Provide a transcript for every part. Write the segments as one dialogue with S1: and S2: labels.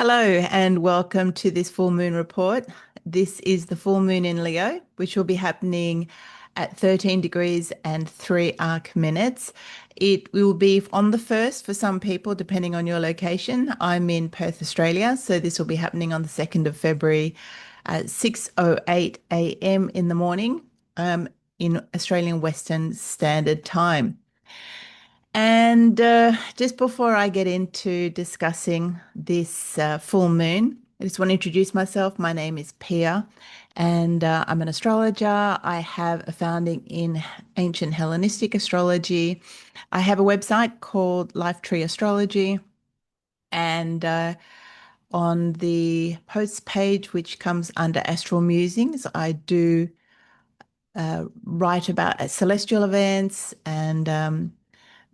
S1: Hello and welcome to this full moon report. This is the full moon in Leo, which will be happening at 13 degrees and 3 arc minutes. It will be on the 1st for some people, depending on your location. I'm in Perth, Australia, so this will be happening on the 2nd of February at 6:08 a.m. in the morning, in Australian Western Standard Time. And just before I get into discussing this full moon, I just want to introduce myself. My name is Pia, and I'm an astrologer. I have a founding in ancient Hellenistic astrology. I have a website called Life Tree Astrology, and on the posts page, which comes under Astral Musings, I do write about celestial events and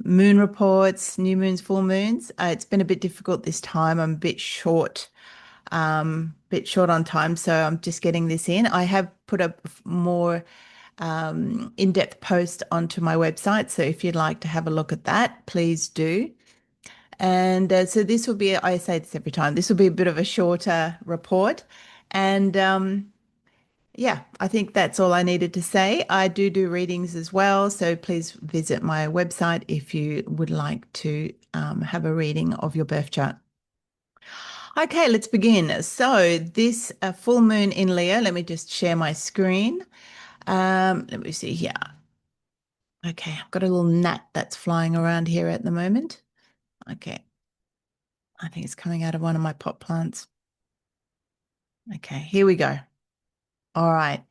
S1: moon reports, new moons, full moons. It's been a bit difficult this time. I'm a bit short on time, so I'm just getting this in. I have put a more in-depth post onto my website, so if you'd like to have a look at that, please do. And so this will be, I say this every time, this will be a bit of a shorter report. And yeah, I think that's all I needed to say. I do readings as well, so please visit my website if you would like to have a reading of your birth chart. Okay, let's begin. So this full moon in Leo, let me just share my screen. Let me see here. Okay, I've got a little gnat that's flying around here at the moment. Okay, I think it's coming out of one of my pot plants. Okay, here we go. All right.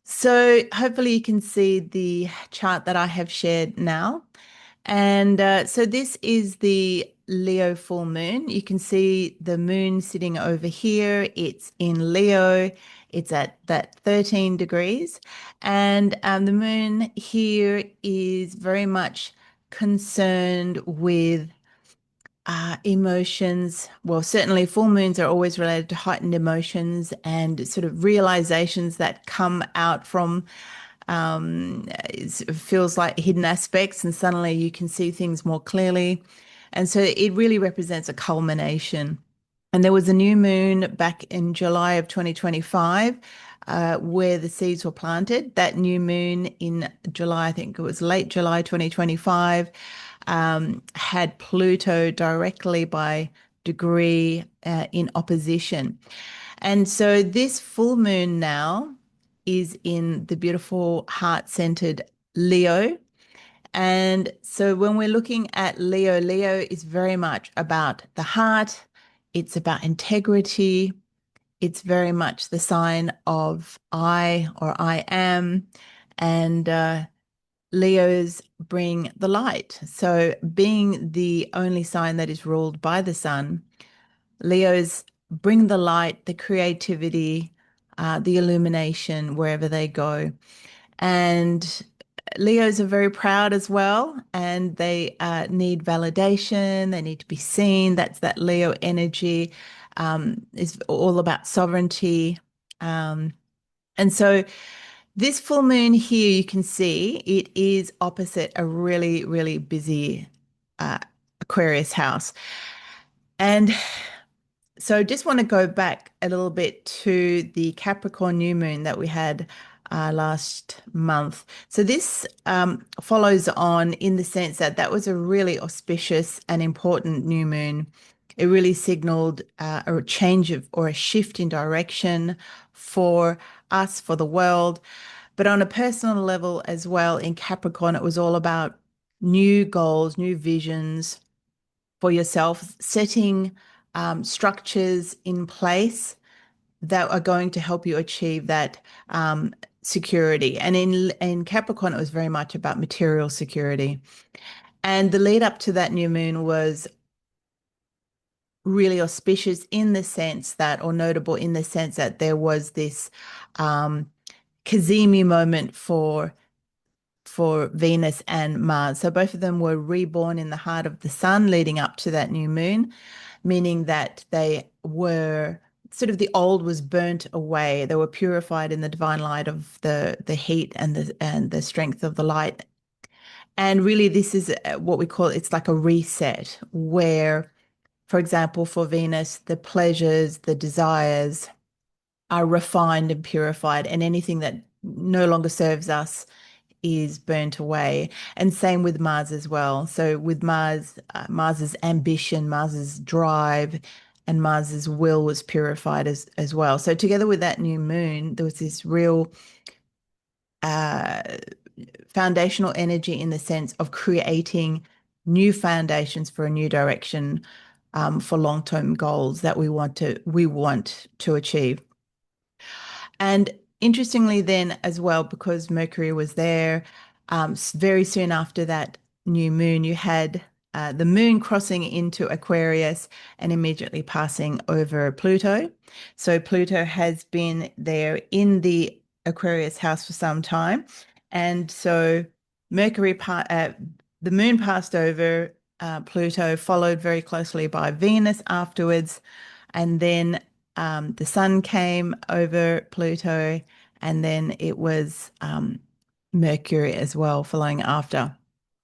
S1: So hopefully you can see the chart that I have shared now. And so this is the Leo full moon. You can see the moon sitting over here. It's in Leo. It's at that 13 degrees. And the moon here is very much concerned with emotions. Well, certainly full moons are always related to heightened emotions and sort of realizations that come out from it feels like hidden aspects, and suddenly you can see things more clearly. And so it really represents a culmination. And there was a new moon back in July of 2025 where the seeds were planted. That new moon in July, I think it was late July 2025, had Pluto directly by degree in opposition. And so this full moon now is in the beautiful heart-centered Leo. And so when we're looking at Leo, Leo is very much about the heart. It's about integrity. It's very much the sign of I or I am. And Leos bring the light. So being the only sign that is ruled by the sun, Leos bring the light, the creativity, the illumination wherever they go. And Leos are very proud as well, and they need validation. They need to be seen. That's that Leo energy. Is all about sovereignty. And so this full moon here, you can see it is opposite a really, really busy uh, Aquarius house. And so just want to go back a little bit to the Capricorn new moon that we had last month. So this follows on in the sense that that was a really auspicious and important new moon. It really signaled a change of or a shift in direction for us, for the world. But on a personal level as well, in Capricorn, it was all about new goals, new visions for yourself, setting structures in place that are going to help you achieve that security. And in Capricorn, it was very much about material security. And the lead up to that new moon was really auspicious in the sense that, or notable in the sense that there was this Cazimi moment for Venus and Mars. So both of them were reborn in the heart of the sun leading up to that new moon, meaning that they were sort of the old was burnt away. They were purified in the divine light of the heat and the strength of the light. And really, this is what we call it's like a reset where For example, for Venus, the pleasures, the desires are refined and purified, and anything that no longer serves us is burnt away. And same with Mars as well. So with Mars, Mars's ambition, Mars's drive, and Mars's will was purified as well. So together with that new moon, there was this real uh, foundational energy in the sense of creating new foundations for a new direction, for long-term goals that we want to achieve. And interestingly, then as well, because Mercury was there, very soon after that new moon, you had the moon crossing into Aquarius and immediately passing over Pluto. So Pluto has been there in the Aquarius house for some time. And so the moon passed over Pluto, followed very closely by Venus afterwards. And then the sun came over Pluto, and then it was Mercury as well following after.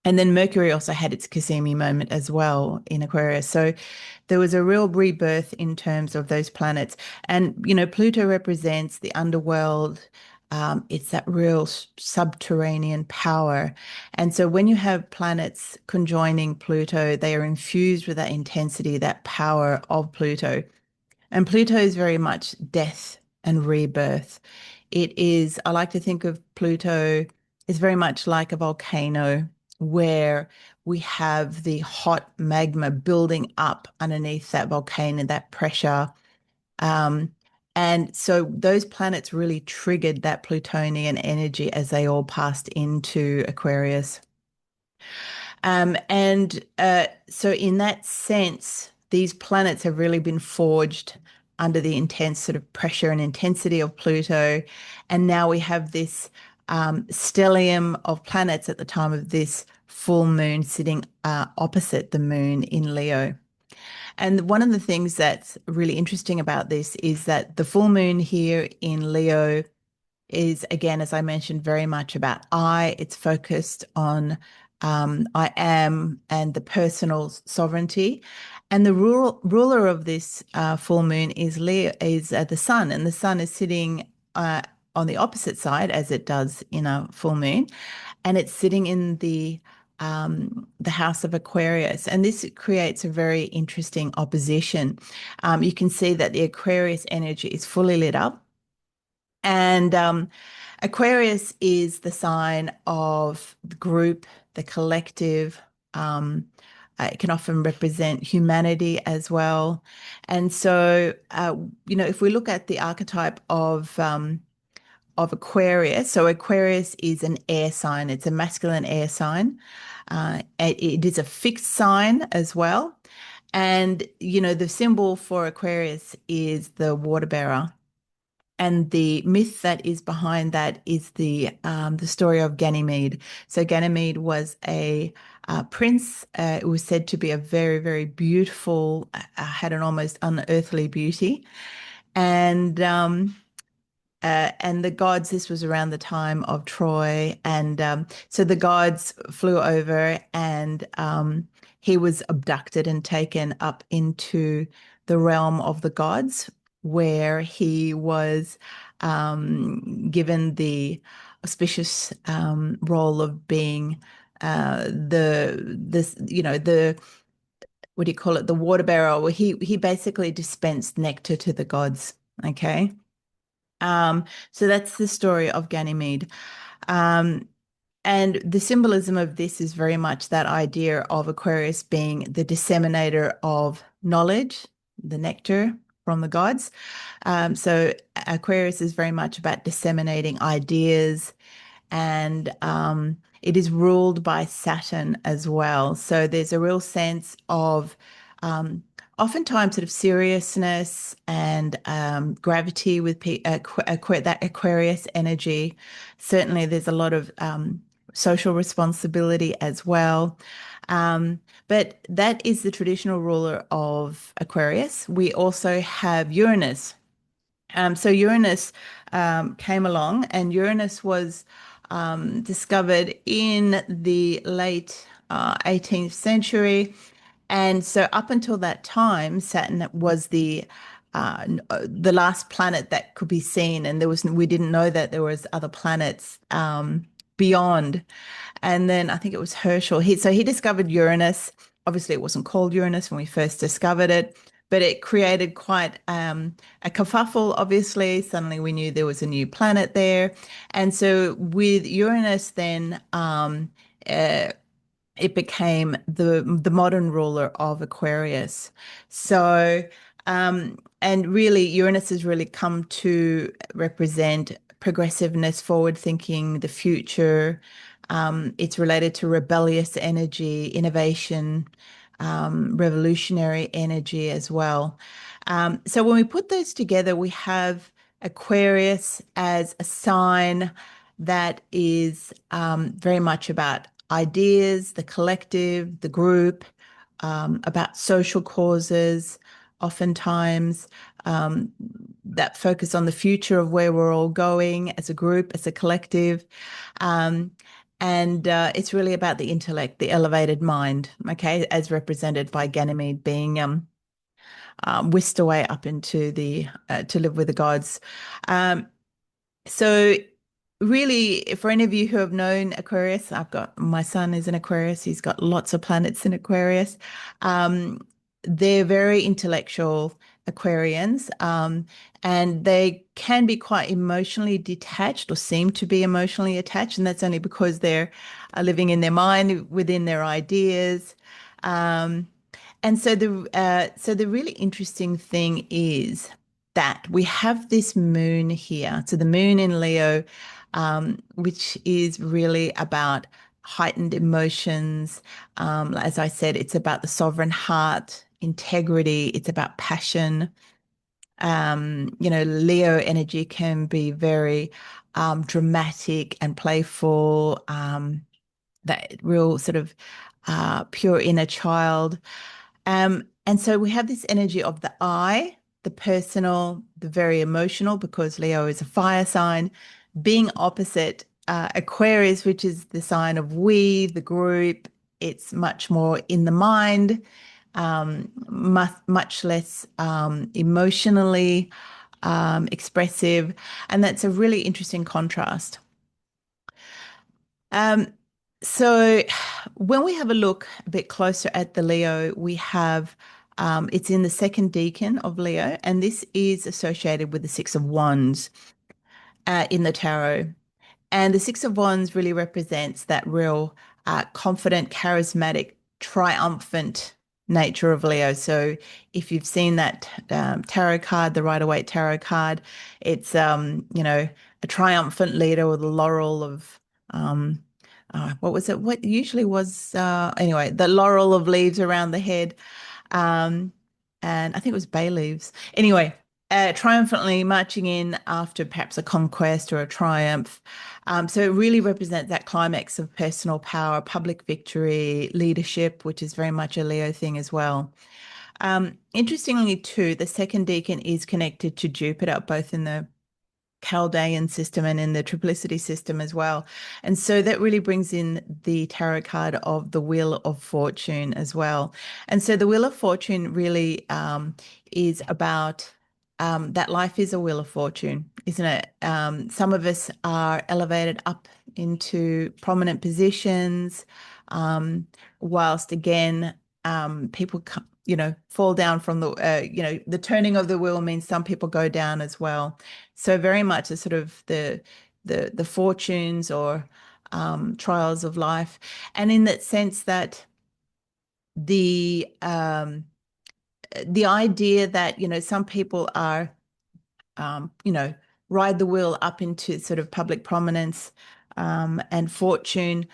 S1: And then Mercury also had its Cassini moment as well in Aquarius. So there was a real rebirth in terms of those planets. And, Pluto represents the underworld. It's that real subterranean power. And so when you have planets conjoining Pluto, they are infused with that intensity, that power of Pluto. And Pluto is very much death and rebirth. I like to think of Pluto as very much like a volcano where we have the hot magma building up underneath that volcano, that pressure. Um, and so those planets really triggered that Plutonian energy as they all passed into Aquarius. And so, in that sense, these planets have really been forged under the intense sort of pressure and intensity of Pluto. And now we have this stellium of planets at the time of this full moon sitting opposite the moon in Leo. And one of the things that's really interesting about this is that the full moon here in Leo is, again, as I mentioned, very much about I. It's focused on I am and the personal sovereignty. And the ruler of this full moon is Leo, is the sun, and the sun is sitting on the opposite side as it does in a full moon, and it's sitting in the house of Aquarius, and this creates a very interesting opposition. You can see that the Aquarius energy is fully lit up, and Aquarius is the sign of the group, the collective. Um, it can often represent humanity as well. And so, if we look at the archetype of Aquarius, so Aquarius is an air sign. It's a masculine air sign. It is a fixed sign as well. And, the symbol for Aquarius is the water bearer. And the myth that is behind that is the story of Ganymede. So Ganymede was a prince. It was said to be a very, very beautiful, had an almost unearthly beauty. And the gods, this was around the time of Troy. And so the gods flew over, and he was abducted and taken up into the realm of the gods, where he was given the auspicious role of being the what do you call it, the water bearer, where he basically dispensed nectar to the gods. Okay. So that's the story of Ganymede. Um, and the symbolism of this is very much that idea of Aquarius being the disseminator of knowledge, the nectar from the gods. So Aquarius is very much about disseminating ideas, and it is ruled by Saturn as well. So there's a real sense of oftentimes sort of seriousness and gravity with that Aquarius energy. Certainly, there's a lot of social responsibility as well. But that is the traditional ruler of Aquarius. We also have Uranus. So Uranus came along, and Uranus was discovered in the late 18th century. And so up until that time, Saturn was the last planet that could be seen, and we didn't know that there was other planets beyond. And then I think it was Herschel. He discovered Uranus. Obviously, it wasn't called Uranus when we first discovered it, but it created quite a kerfuffle. Obviously, suddenly we knew there was a new planet there, and so with Uranus, then uh, it became the modern ruler of Aquarius. So, and really, Uranus has really come to represent progressiveness, forward thinking, the future. It's related to rebellious energy, innovation, revolutionary energy as well. So when we put those together, we have Aquarius as a sign that is very much about ideas, the collective, the group, about social causes, oftentimes um, that focus on the future of where we're all going as a group, as a collective. Um, and it's really about the intellect, the elevated mind, okay, as represented by Ganymede being whisked away up into the to live with the gods. Um, so really, for any of you who have known Aquarius, I've got my son is an Aquarius. He's got lots of planets in Aquarius. Um, they're very intellectual Aquarians, and they can be quite emotionally detached or seem to be emotionally attached, and that's only because they're living in their mind within their ideas. Um, and so the really interesting thing is that we have this moon here. So the moon in Leo, which is really about heightened emotions. As I said, it's about the sovereign heart, integrity. It's about passion. Leo energy can be very dramatic and playful. That real sort of pure inner child. And so we have this energy of the I, the personal, the very emotional, because Leo is a fire sign, being opposite Aquarius, which is the sign of we, the group. It's much more in the mind, much less emotionally expressive. And that's a really interesting contrast. Um, so when we have a look a bit closer at the Leo, we have it's in the second decan of Leo, and this is associated with the Six of Wands in the tarot. And the Six of Wands really represents that real confident, charismatic, triumphant nature of Leo. So if you've seen that tarot card, the Rider-Waite tarot card, it's a triumphant leader with a laurel of what was it? What usually was anyway, the laurel of leaves around the head. Um, and I think it was bay leaves. Anyway, triumphantly marching in after perhaps a conquest or a triumph. So it really represents that climax of personal power, public victory, leadership, which is very much a Leo thing as well. Interestingly, too, the second decan is connected to Jupiter, both in the Chaldean system and in the triplicity system as well. And so that really brings in the tarot card of the Wheel of Fortune as well. And so the Wheel of Fortune really is about that life is a wheel of fortune, isn't it? Some of us are elevated up into prominent positions, whilst again, people fall down from the turning of the wheel means some people go down as well. So very much a sort of the fortunes or trials of life, and in that sense that the idea that some people are ride the wheel up into sort of public prominence and fortune.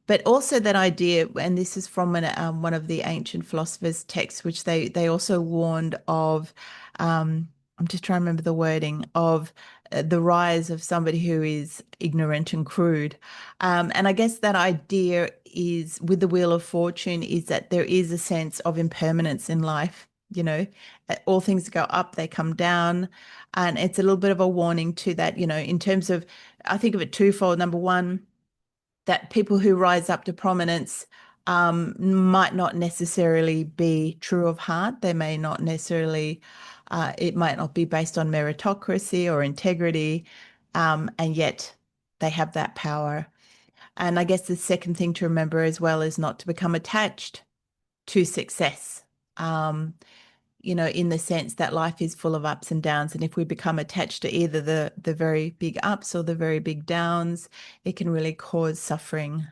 S1: But also that idea, and this is from one of the ancient philosophers' texts, which they also warned of. I'm just trying to remember the wording of the rise of somebody who is ignorant and crude. And I guess that idea is with the Wheel of Fortune is that there is a sense of impermanence in life. All things go up, they come down. And it's a little bit of a warning to that, in terms of, I think of it twofold. Number one, that people who rise up to prominence might not necessarily be true of heart. They may not necessarily, it might not be based on meritocracy or integrity, and yet they have that power. And I guess the second thing to remember as well is not to become attached to success. Um, in the sense that life is full of ups and downs. And if we become attached to either the very big ups or the very big downs, it can really cause suffering.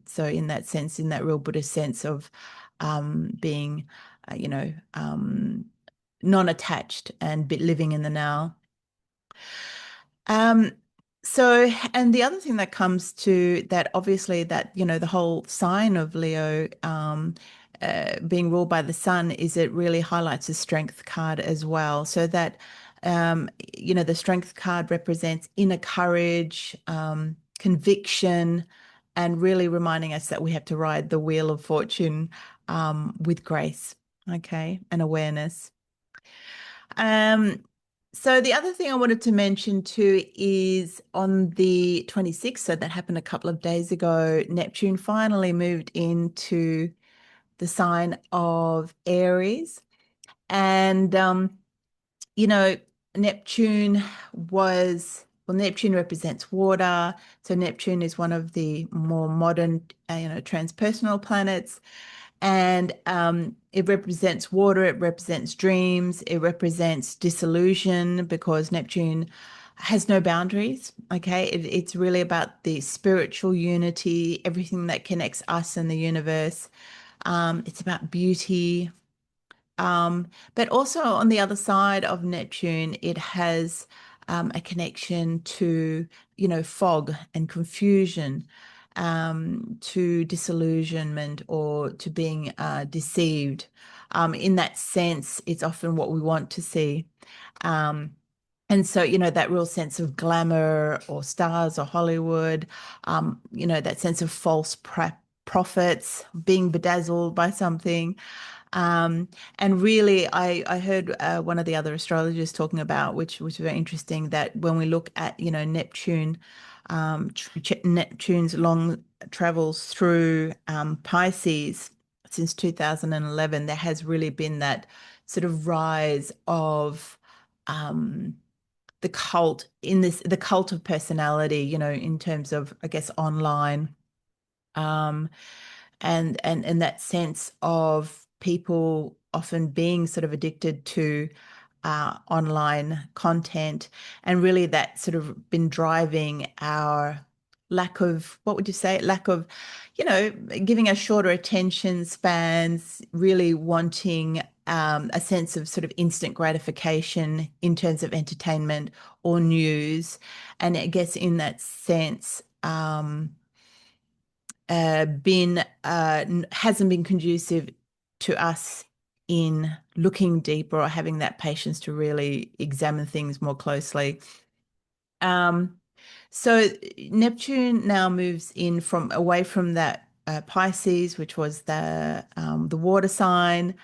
S1: So in that sense, in that real Buddhist sense of being, non-attached and living in the now. Um, and the other thing that comes to that, obviously, that, the whole sign of Leo, being ruled by the sun, is it really highlights the strength card as well. So that, the strength card represents inner courage, conviction, and really reminding us that we have to ride the wheel of fortune, with grace, okay, and awareness. Um, so the other thing I wanted to mention too is on the 26th, so that happened a couple of days ago, Neptune finally moved into the sign of Aries. And, you know, Neptune Neptune represents water. So Neptune is one of the more modern, transpersonal planets. And it represents water, it represents dreams, it represents disillusion because Neptune has no boundaries. Okay. It's really about the spiritual unity, everything that connects us and the universe. It's about beauty. But also on the other side of Neptune, it has a connection to, fog and confusion, to disillusionment or to being deceived. In that sense, it's often what we want to see. Um, and so, that real sense of glamour or stars or Hollywood, that sense of false prophets, being bedazzled by something. Um, and really, I heard one of the other astrologers talking about, which was very interesting, that when we look at, Neptune, Neptune's long travels through Pisces since 2011, there has really been that sort of rise of um, the cult of personality, in terms of, I guess, online, um, and that sense of people often being sort of addicted to online content, and really that sort of been driving our lack of, what would you say, lack of, giving us shorter attention spans, really wanting a sense of sort of instant gratification in terms of entertainment or news. And I guess in that sense, been hasn't been conducive to us in looking deeper or having that patience to really examine things more closely. Um, so Neptune now moves in from away from that Pisces, which was the water sign,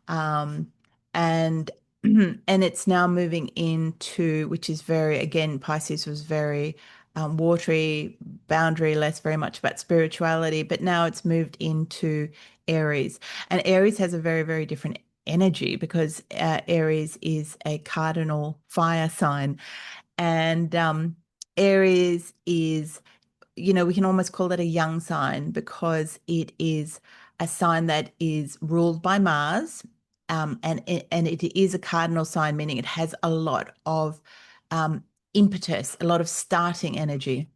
S1: um, and and it's now moving into, which is very, again, Pisces was very watery, boundaryless, very much about spirituality, but now it's moved into Aries, and Aries has a very, very different energy because Aries is a cardinal fire sign. And Aries is, we can almost call it a young sign because it is a sign that is ruled by Mars. And it is a cardinal sign, meaning it has a lot of um, impetus, a lot of starting energy.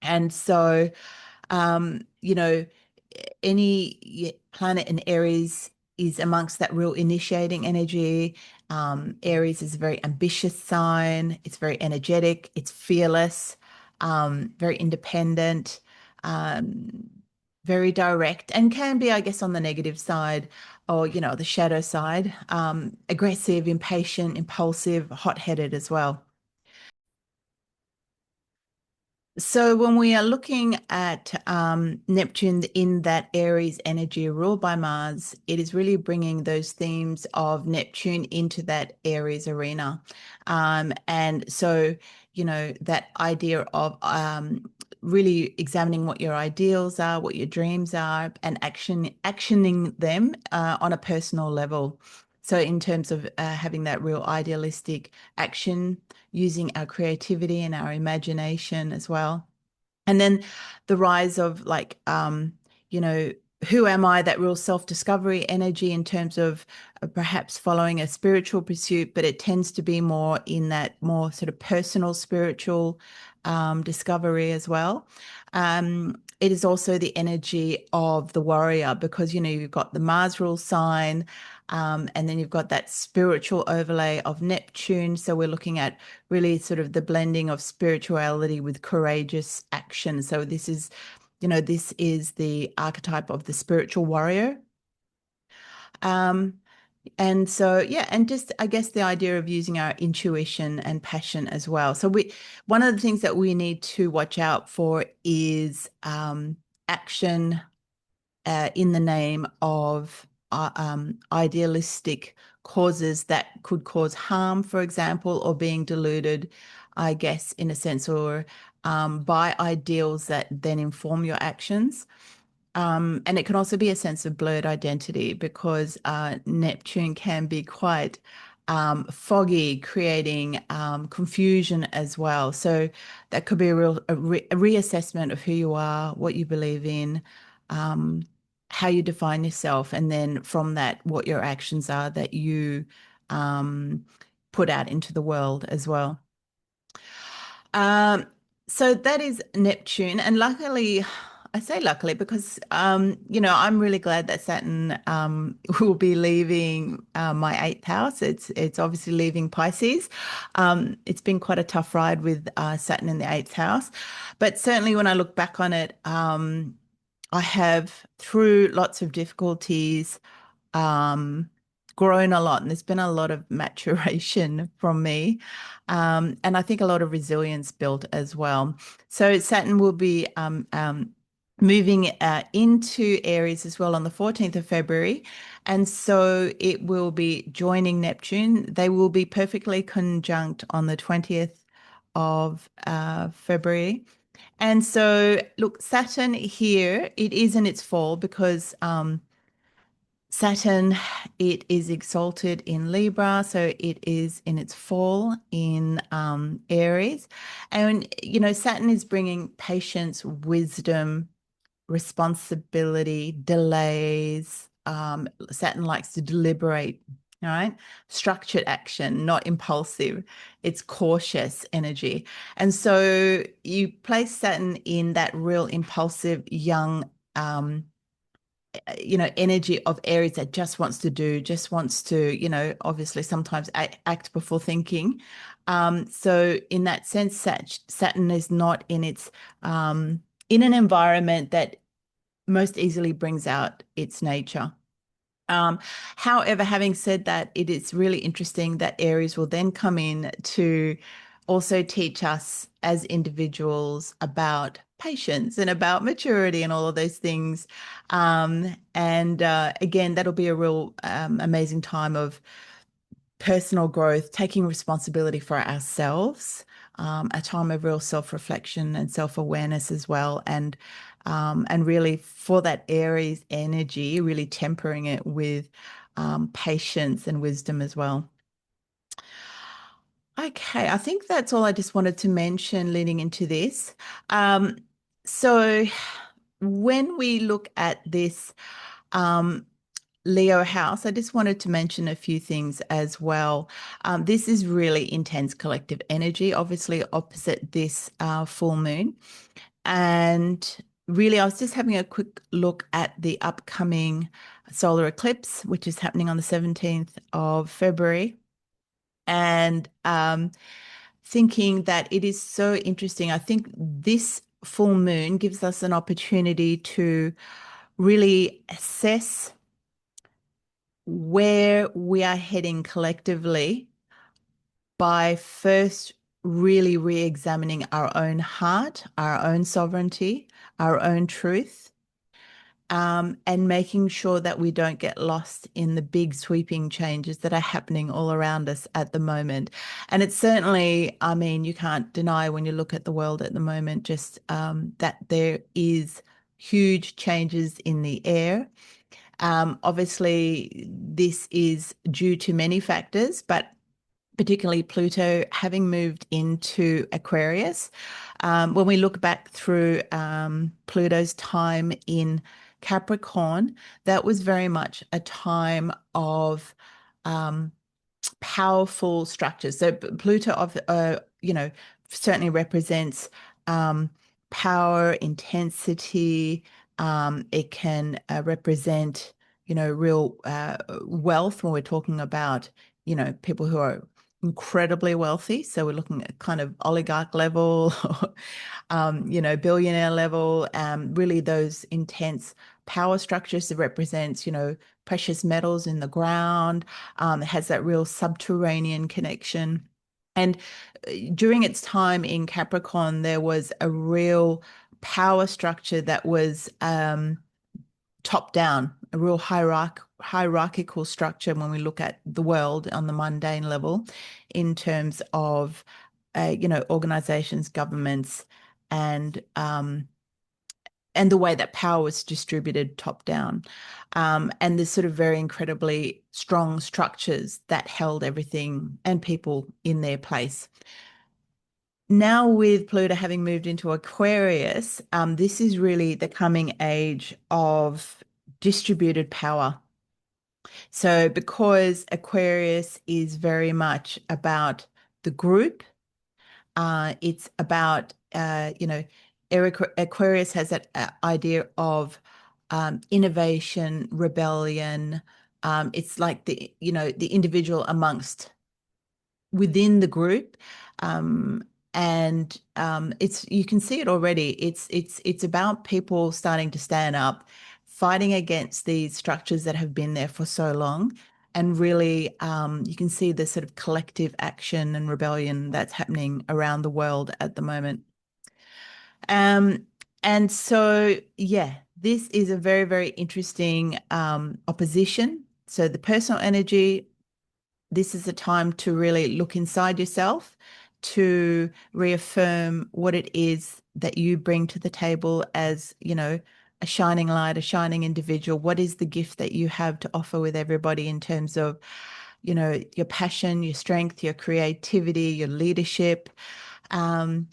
S1: And so, you know, any planet in Aries is amongst that real initiating energy. Aries is a very ambitious sign. It's very energetic. It's fearless, very independent, um, very direct, and can be, I guess, on the negative side or, the shadow side, aggressive, impatient, impulsive, hot-headed as well. So when we are looking at Neptune in that Aries energy ruled by Mars, it is really bringing those themes of Neptune into that Aries arena. And so, that idea of really examining what your ideals are, what your dreams are, and actioning them on a personal level. So in terms of having that real idealistic action, using our creativity and our imagination as well. And then the rise of like, you know, who am I, that real self-discovery energy in terms of perhaps following a spiritual pursuit, but it tends to be more in that more sort of personal spiritual discovery as well. It is also the energy of the warrior because, you know, you've got the Mars rule sign, and then you've got that spiritual overlay of Neptune. So we're looking at really sort of the blending of spirituality with courageous action. So this is, you know, this is the archetype of the spiritual warrior. Um, and so, yeah, and just I guess the idea of using our intuition and passion as well. So one of the things that we need to watch out for is action in the name of idealistic causes that could cause harm, for example, or being deluded, I guess, in a sense, or by ideals that then inform your actions. And it can also be a sense of blurred identity because Neptune can be quite foggy, creating confusion as well. So that could be a reassessment of who you are, what you believe in, um, how you define yourself, and then from that, what your actions are that you um, put out into the world as well. Um, so that is Neptune, and luckily, I say luckily because you know, I'm really glad that Saturn will be leaving my eighth house. It's obviously leaving Pisces. It's been quite a tough ride with Saturn in the eighth house, but certainly when I look back on it, I have through lots of difficulties um, grown a lot, and there's been a lot of maturation from me, and I think a lot of resilience built as well. So Saturn will be moving into Aries as well on the 14th of February, and so it will be joining Neptune. They will be perfectly conjunct on the 20th of February. And so, look, Saturn here, it is in its fall because Saturn, it is exalted in Libra, so it is in its fall in Aries. And, you know, Saturn is bringing patience, wisdom, responsibility, delays. Saturn likes to deliberate, all right? Structured action, not impulsive. It's cautious energy. And so you place Saturn in that real impulsive, young, you know, energy of Aries that just wants to do, just wants to, you know, obviously sometimes act before thinking. So in that sense, Saturn is not in its in an environment that most easily brings out its nature. Um, However, having said that, it is really interesting that Aries will then come in to also teach us as individuals about patience and about maturity and all of those things. And again, that'll be a real amazing time of personal growth, taking responsibility for ourselves, a time of real self-reflection and self-awareness as well, and really for that Aries energy, really tempering it with patience and wisdom as well. Okay, I think that's all I just wanted to mention leading into this. Um, so when we look at this, um, Leo house, I just wanted to mention a few things as well. This is really intense collective energy, obviously opposite this full moon. And really, I was just having a quick look at the upcoming solar eclipse, which is happening on the 17th of February. And thinking that it is so interesting. I think this full moon gives us an opportunity to really assess where we are heading collectively by first really re-examining our own heart, our own sovereignty, our own truth, and making sure that we don't get lost in the big sweeping changes that are happening all around us at the moment. And it's certainly, I mean, you can't deny when you look at the world at the moment, just that there is huge changes in the air. Obviously, this is due to many factors, but particularly Pluto having moved into Aquarius. When we look back through Pluto's time in Capricorn, that was very much a time of um, powerful structures. So Pluto, certainly represents um, power, intensity. It can represent, real wealth when we're talking about, people who are incredibly wealthy. So we're looking at kind of oligarch level, billionaire level, really those intense power structures that represents, precious metals in the ground. It has that real subterranean connection. And during its time in Capricorn, there was a real power structure that was top down, a real hierarchical structure when we look at the world on the mundane level in terms of, organizations, governments, and and the way that power was distributed top down. And there's sort of very incredibly strong structures that held everything and people in their place. Now, with Pluto having moved into Aquarius, this is really the coming age of distributed power. So, because Aquarius is very much about the group, it's about, Aquarius has that idea of innovation, rebellion. It's like the individual amongst within the group. And it's you can see it already. It's about people starting to stand up, fighting against these structures that have been there for so long. And really, you can see the sort of collective action and rebellion that's happening around the world at the moment. Um, and so, yeah, this is a very, very interesting opposition. So the personal energy, this is a time to really look inside yourself, to reaffirm what it is that you bring to the table as, a shining light, a shining individual. What is the gift that you have to offer with everybody in terms of, your passion, your strength, your creativity, your leadership, and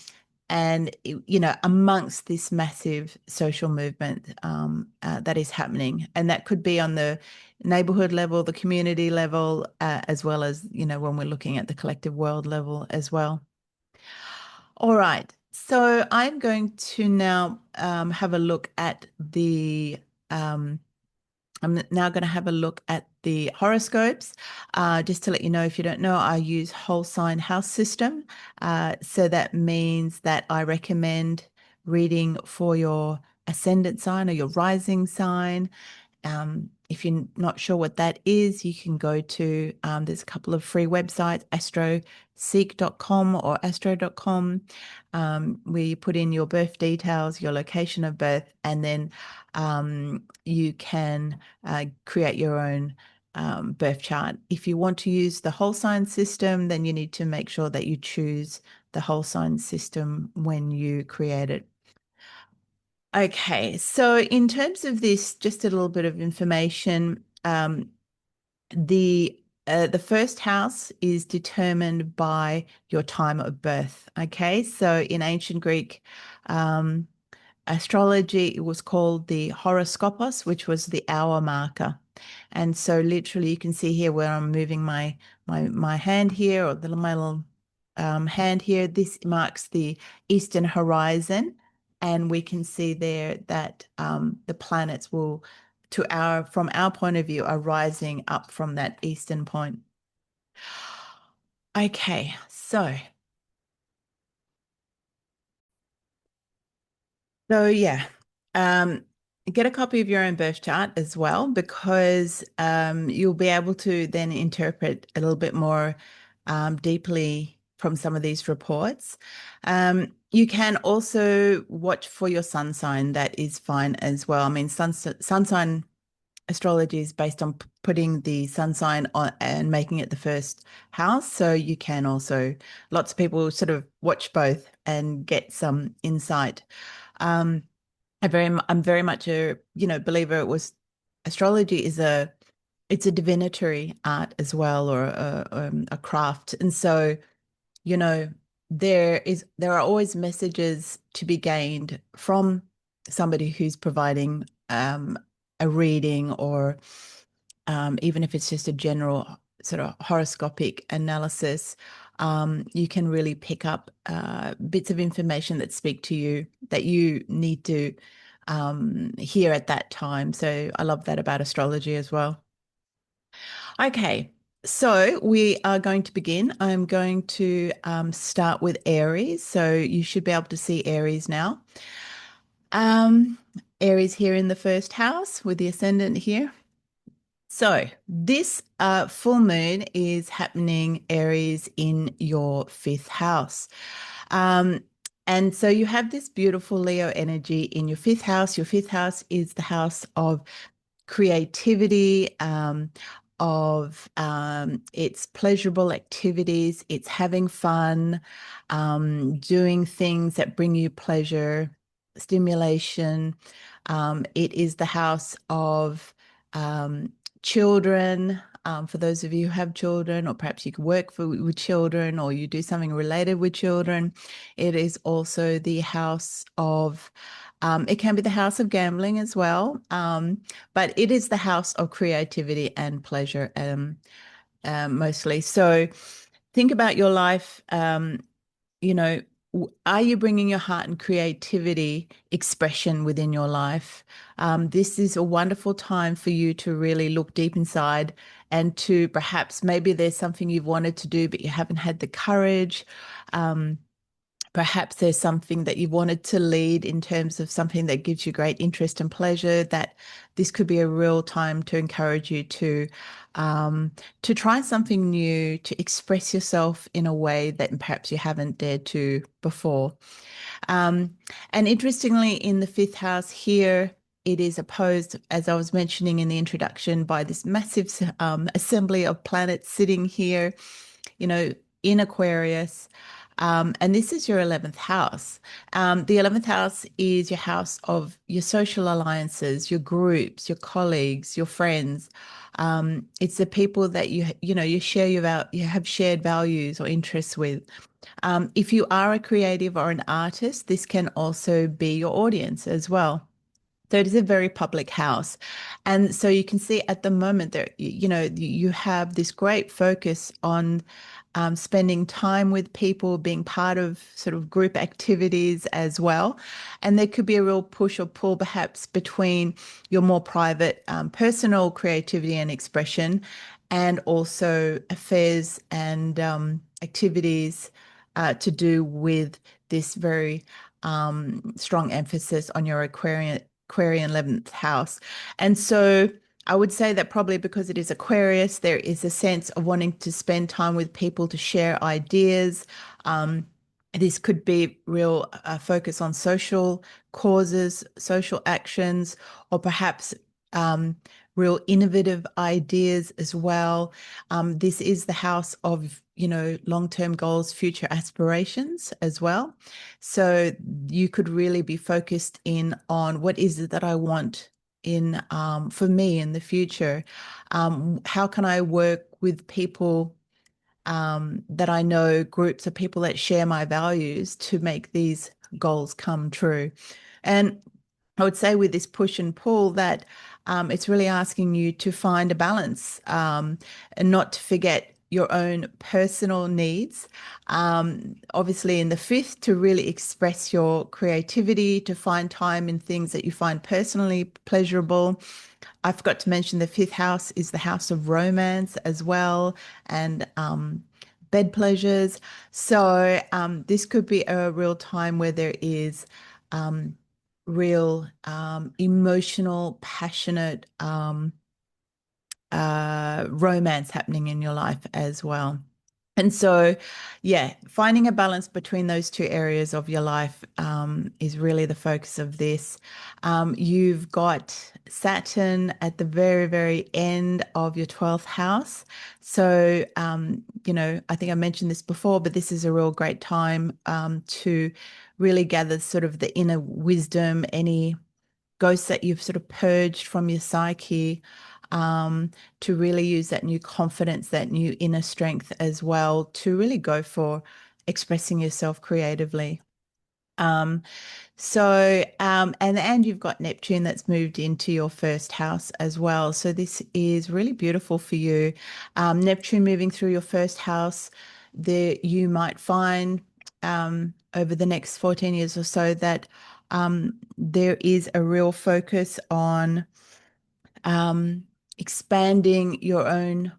S1: amongst this massive social movement that is happening. And that could be on the neighborhood level, the community level, as well as, when we're looking at the collective world level as well. All right. So I'm going to now have a look at I'm now going to have a look at the horoscopes. Just to let you know, if you don't know, I use whole sign house system. So that means that I recommend reading for your ascendant sign or your rising sign. If you're not sure what that is, you can go to, there's a couple of free websites, astroseek.com or astro.com, where you put in your birth details, your location of birth, and then you can create your own birth chart. If you want to use the whole sign system, then you need to make sure that you choose the whole sign system when you create it. Okay, so in terms of this, just a little bit of information. The first house is determined by your time of birth. Okay, so in ancient Greek astrology, it was called the horoscopos, which was the hour marker. And so literally you can see here where I'm moving my hand here, or my little hand here. This marks the eastern horizon, and we can see there that the planets will, from our point of view, are rising up from that eastern point. Okay, so yeah, get a copy of your own birth chart as well, because you'll be able to then interpret a little bit more deeply from some of these reports. You can also watch for your sun sign. That is fine as well. I mean, sun sign astrology is based on putting the sun sign on and making it the first house. So you can also, lots of people sort of watch both and get some insight. Um, I'm very much a, believer. Astrology is it's a divinatory art as well, or a craft. And so, you know, there are always messages to be gained from somebody who's providing a reading, or even if it's just a general sort of horoscopic analysis. You can really pick up bits of information that speak to you, that you need to hear at that time. So I love that about astrology as well. Okay, so we are going to begin. I'm going to start with Aries. So you should be able to see Aries now. Um, Aries here in the first house with the ascendant here. So this full moon is happening, Aries, in your fifth house. Um, and so you have this beautiful Leo energy in your fifth house. Your fifth house is the house of creativity, of it's pleasurable activities, it's having fun, doing things that bring you pleasure, stimulation. It is the house of um, children. For those of you who have children, or perhaps you can work with children, or you do something related with children, it is also the house of, it can be the house of gambling as well, but it is the house of creativity and pleasure, mostly. So think about your life. You know, are you bringing your heart and creativity expression within your life? This is a wonderful time for you to really look deep inside, and to perhaps, maybe there's something you've wanted to do, but you haven't had the courage. Perhaps there's something that you wanted to lead in terms of something that gives you great interest and pleasure, that this could be a real time to encourage you to try something new, to express yourself in a way that perhaps you haven't dared to before. Um, and interestingly, in the fifth house here, it is opposed, as I was mentioning in the introduction, by this massive assembly of planets sitting here, you know, in Aquarius. And this is your 11th house. The 11th house is your house of your social alliances, your groups, your colleagues, your friends. It's the people that you share you have shared values or interests with. If you are a creative or an artist, this can also be your audience as well. So it is a very public house. And so you can see at the moment that, you have this great focus on spending time with people, being part of sort of group activities as well. And there could be a real push or pull perhaps between your more private, personal creativity and expression, and also affairs and activities to do with this very strong emphasis on your Aquarian 11th house. And so I would say that probably because it is Aquarius, there is a sense of wanting to spend time with people to share ideas. This could be real focus on social causes, social actions, or perhaps um, real innovative ideas as well. This is the house of, long-term goals, future aspirations as well. So you could really be focused in on, what is it that I want in for me in the future? How can I work with people that I know, groups of people that share my values, to make these goals come true? And I would say with this push and pull that it's really asking you to find a balance, and not to forget your own personal needs. Obviously, in the fifth, to really express your creativity, to find time in things that you find personally pleasurable. I forgot to mention the fifth house is the house of romance as well, and bed pleasures. So this could be a real time where there is real emotional, passionate romance happening in your life as well. And so, yeah, finding a balance between those two areas of your life is really the focus of this. You've got Saturn at the very, very end of your 12th house. So, I think I mentioned this before, but this is a real great time to really gather sort of the inner wisdom, any ghosts that you've sort of purged from your psyche, um, to really use that new confidence, that new inner strength as well, to really go for expressing yourself creatively. Um, and you've got Neptune that's moved into your first house as well. So this is really beautiful for you. Neptune moving through your first house, there you might find over the next 14 years or so that there is a real focus on um, expanding your own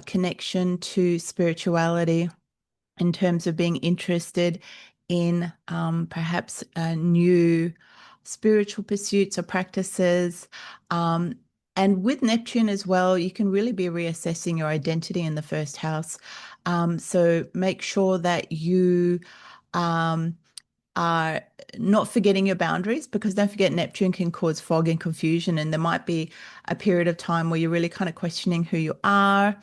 S1: connection to spirituality in terms of being interested in perhaps new spiritual pursuits or practices. Um, and with Neptune as well, you can really be reassessing your identity in the first house. So make sure that you um, are not forgetting your boundaries, because don't forget Neptune can cause fog and confusion, and there might be a period of time where you're really kind of questioning who you are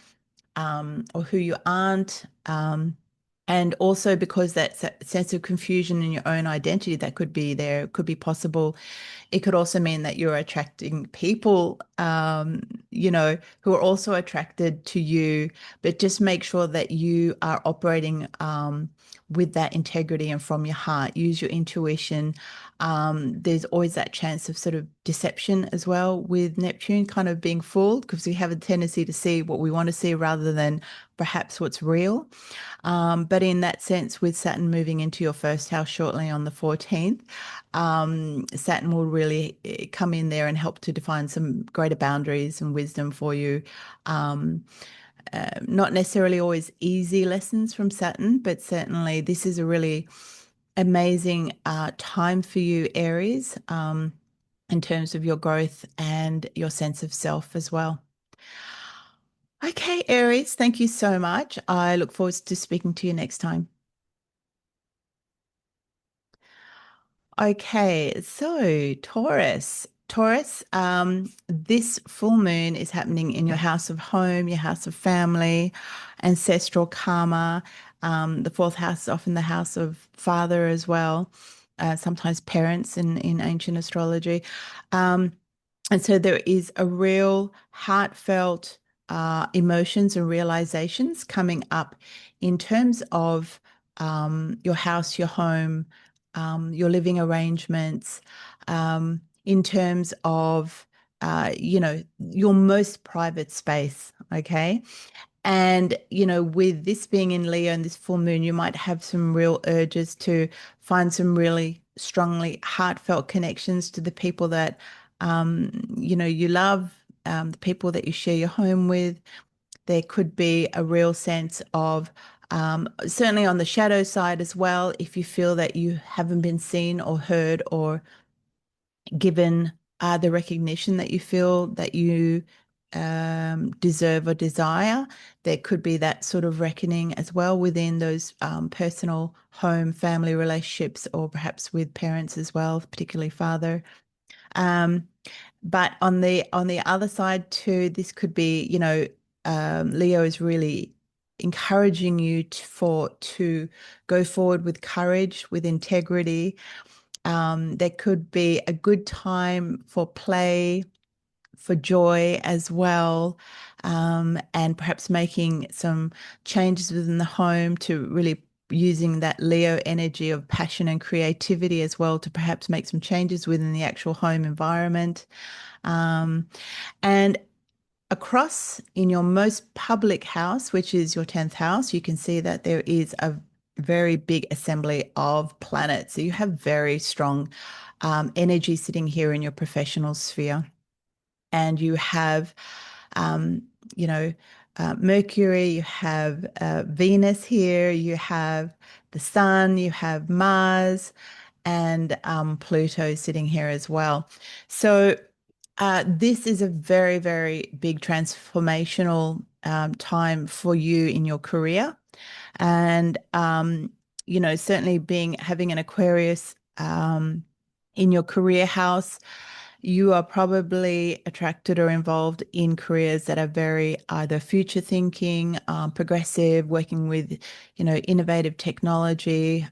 S1: or who you aren't. And also because that sense of confusion in your own identity that could be there, could be possible. It could also mean that you're attracting people, who are also attracted to you, but just make sure that you are operating with that integrity and from your heart. Use your intuition. There's always that chance of sort of deception as well with Neptune kind of being fooled, because we have a tendency to see what we want to see rather than perhaps what's real. But in that sense, with Saturn moving into your first house shortly on the 14th, Saturn will really come in there and help to define some greater boundaries and wisdom for you. Um, Not necessarily always easy lessons from Saturn, but certainly this is a really amazing time for you, Aries, in terms of your growth and your sense of self as well. Okay, Aries, thank you so much. I look forward to speaking to you next time. Okay, so Taurus. Taurus, this full moon is happening in your house of home, your house of family, ancestral karma. The fourth house is often the house of father as well, sometimes parents in ancient astrology. Um, and so there is a real heartfelt emotions and realizations coming up in terms of your house, your home, your living arrangements, in terms of, your most private space. Okay. And, with this being in Leo and this full moon, you might have some real urges to find some really strongly heartfelt connections to the people that, you love, the people that you share your home with. There could be a real sense of, certainly on the shadow side as well, if you feel that you haven't been seen or heard or given the recognition that you feel that you deserve or desire. There could be that sort of reckoning as well within those personal home family relationships, or perhaps with parents as well, particularly father. Um, but on the other side too, this could be, Leo is really encouraging you to go forward with courage, with integrity. There could be a good time for play, for joy as well, and perhaps making some changes within the home to really using that Leo energy of passion and creativity as well to perhaps make some changes within the actual home environment. Um, and across in your most public house, which is your 10th house, you can see that there is a very big assembly of planets. So you have very strong energy sitting here in your professional sphere. And you have, um, you know, Mercury, you have Venus here, you have the Sun, you have Mars, and Pluto sitting here as well. So this is a very, very big transformational time for you in your career. And certainly being having an Aquarius in your career house, you are probably attracted or involved in careers that are very either future thinking, progressive, working with, innovative technology.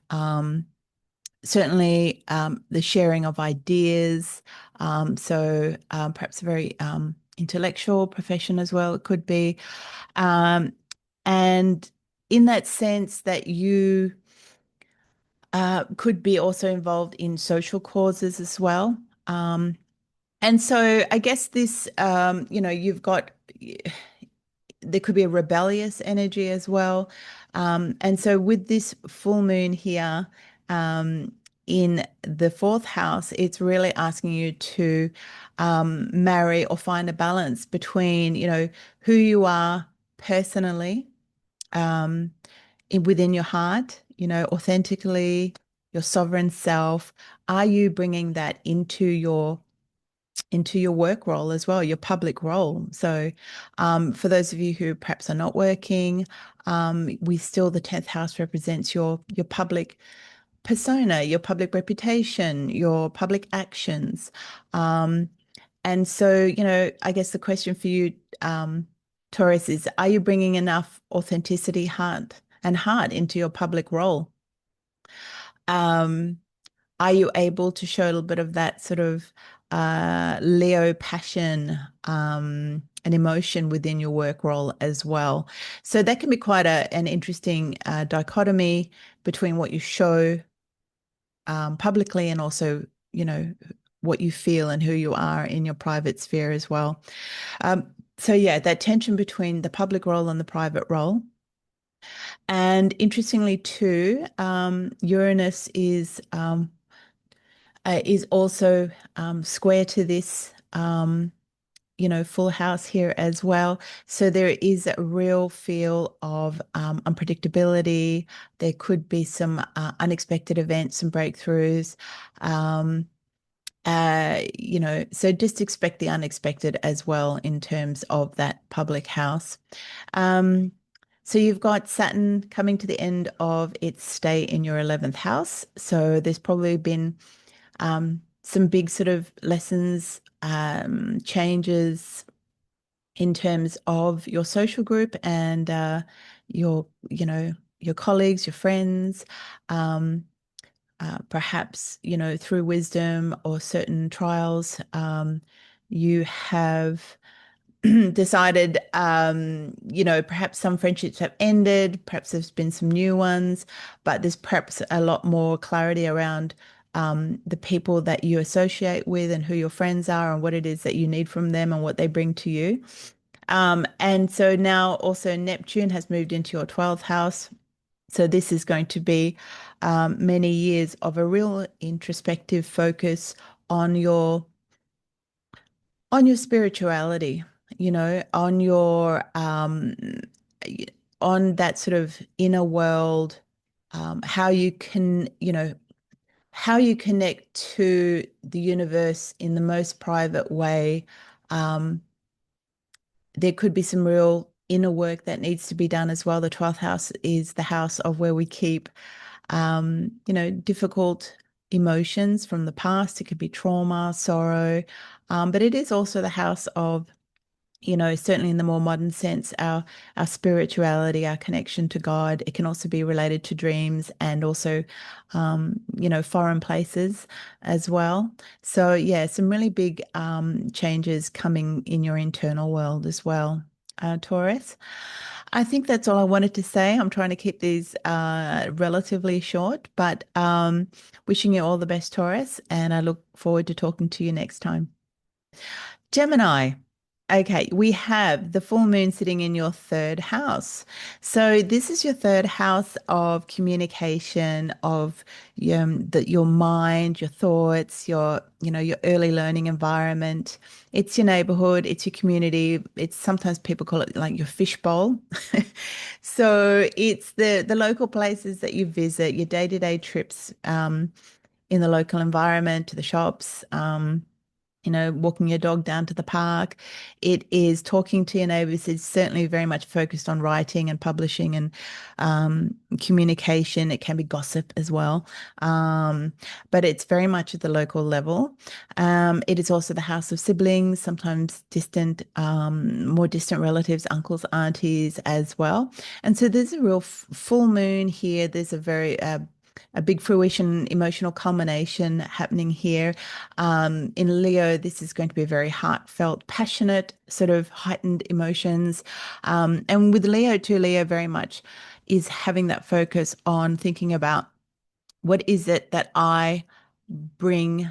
S1: Certainly the sharing of ideas. Perhaps a very intellectual profession as well, it could be. Um, and in that sense that you could be also involved in social causes as well. And so I guess this, you've got, there could be a rebellious energy as well. And so with this full moon here, in the fourth house, it's really asking you to marry or find a balance between, who you are personally, um, within your heart, authentically, your sovereign self. Are you bringing that into your work role as well, your public role? So, for those of you who perhaps are not working, we still the 10th house represents your public persona, your public reputation, your public actions. And so, I guess the question for you, Taurus, is are you bringing enough authenticity, heart into your public role? Um, are you able to show a little bit of that sort of Leo passion and emotion within your work role as well? So that can be quite an interesting dichotomy between what you show publicly and also, what you feel and who you are in your private sphere as well. So yeah, that tension between the public role and the private role. And interestingly too, Uranus is also square to this, full house here as well. So there is a real feel of unpredictability. There could be some unexpected events and breakthroughs. So just expect the unexpected as well in terms of that public house. Um, so you've got Saturn coming to the end of its stay in your 11th house. So there's probably been some big sort of lessons, changes in terms of your social group and your colleagues, your friends. Perhaps, through wisdom or certain trials, you have decided, perhaps some friendships have ended, perhaps there's been some new ones, but there's perhaps a lot more clarity around the people that you associate with and who your friends are and what it is that you need from them and what they bring to you. And so now also Neptune has moved into your 12th house. So this is going to be many years of a real introspective focus on your spirituality, on that sort of inner world, how you can, how you connect to the universe in the most private way. Um, there could be some real inner work that needs to be done as well. The 12th house is the house of where we keep, difficult emotions from the past. It could be trauma, sorrow, but it is also the house of, certainly in the more modern sense, our spirituality, our connection to God. It can also be related to dreams and also, foreign places as well. So yeah, some really big changes coming in your internal world as well, Taurus. I think that's all I wanted to say. I'm trying to keep these relatively short, but wishing you all the best, Taurus, and I look forward to talking to you next time. Gemini. Okay, we have the full moon sitting in your third house. So this is your third house of communication, of your mind, your thoughts, your early learning environment. It's your neighborhood, it's your community. It's sometimes people call it like your fishbowl. So it's the local places that you visit, your day-to-day trips in the local environment, to the shops. walking your dog down to the park. It is talking to your neighbors. It's certainly very much focused on writing and publishing and communication. It can be gossip as well. Um, but it's very much at the local level. It is also the house of siblings, sometimes distant, more distant relatives, uncles, aunties as well. And so there's a real full moon here. There's a big fruition, emotional culmination happening here. In Leo, this is going to be very heartfelt, passionate, sort of heightened emotions. And with Leo too, Leo very much is having that focus on thinking about what is it that I bring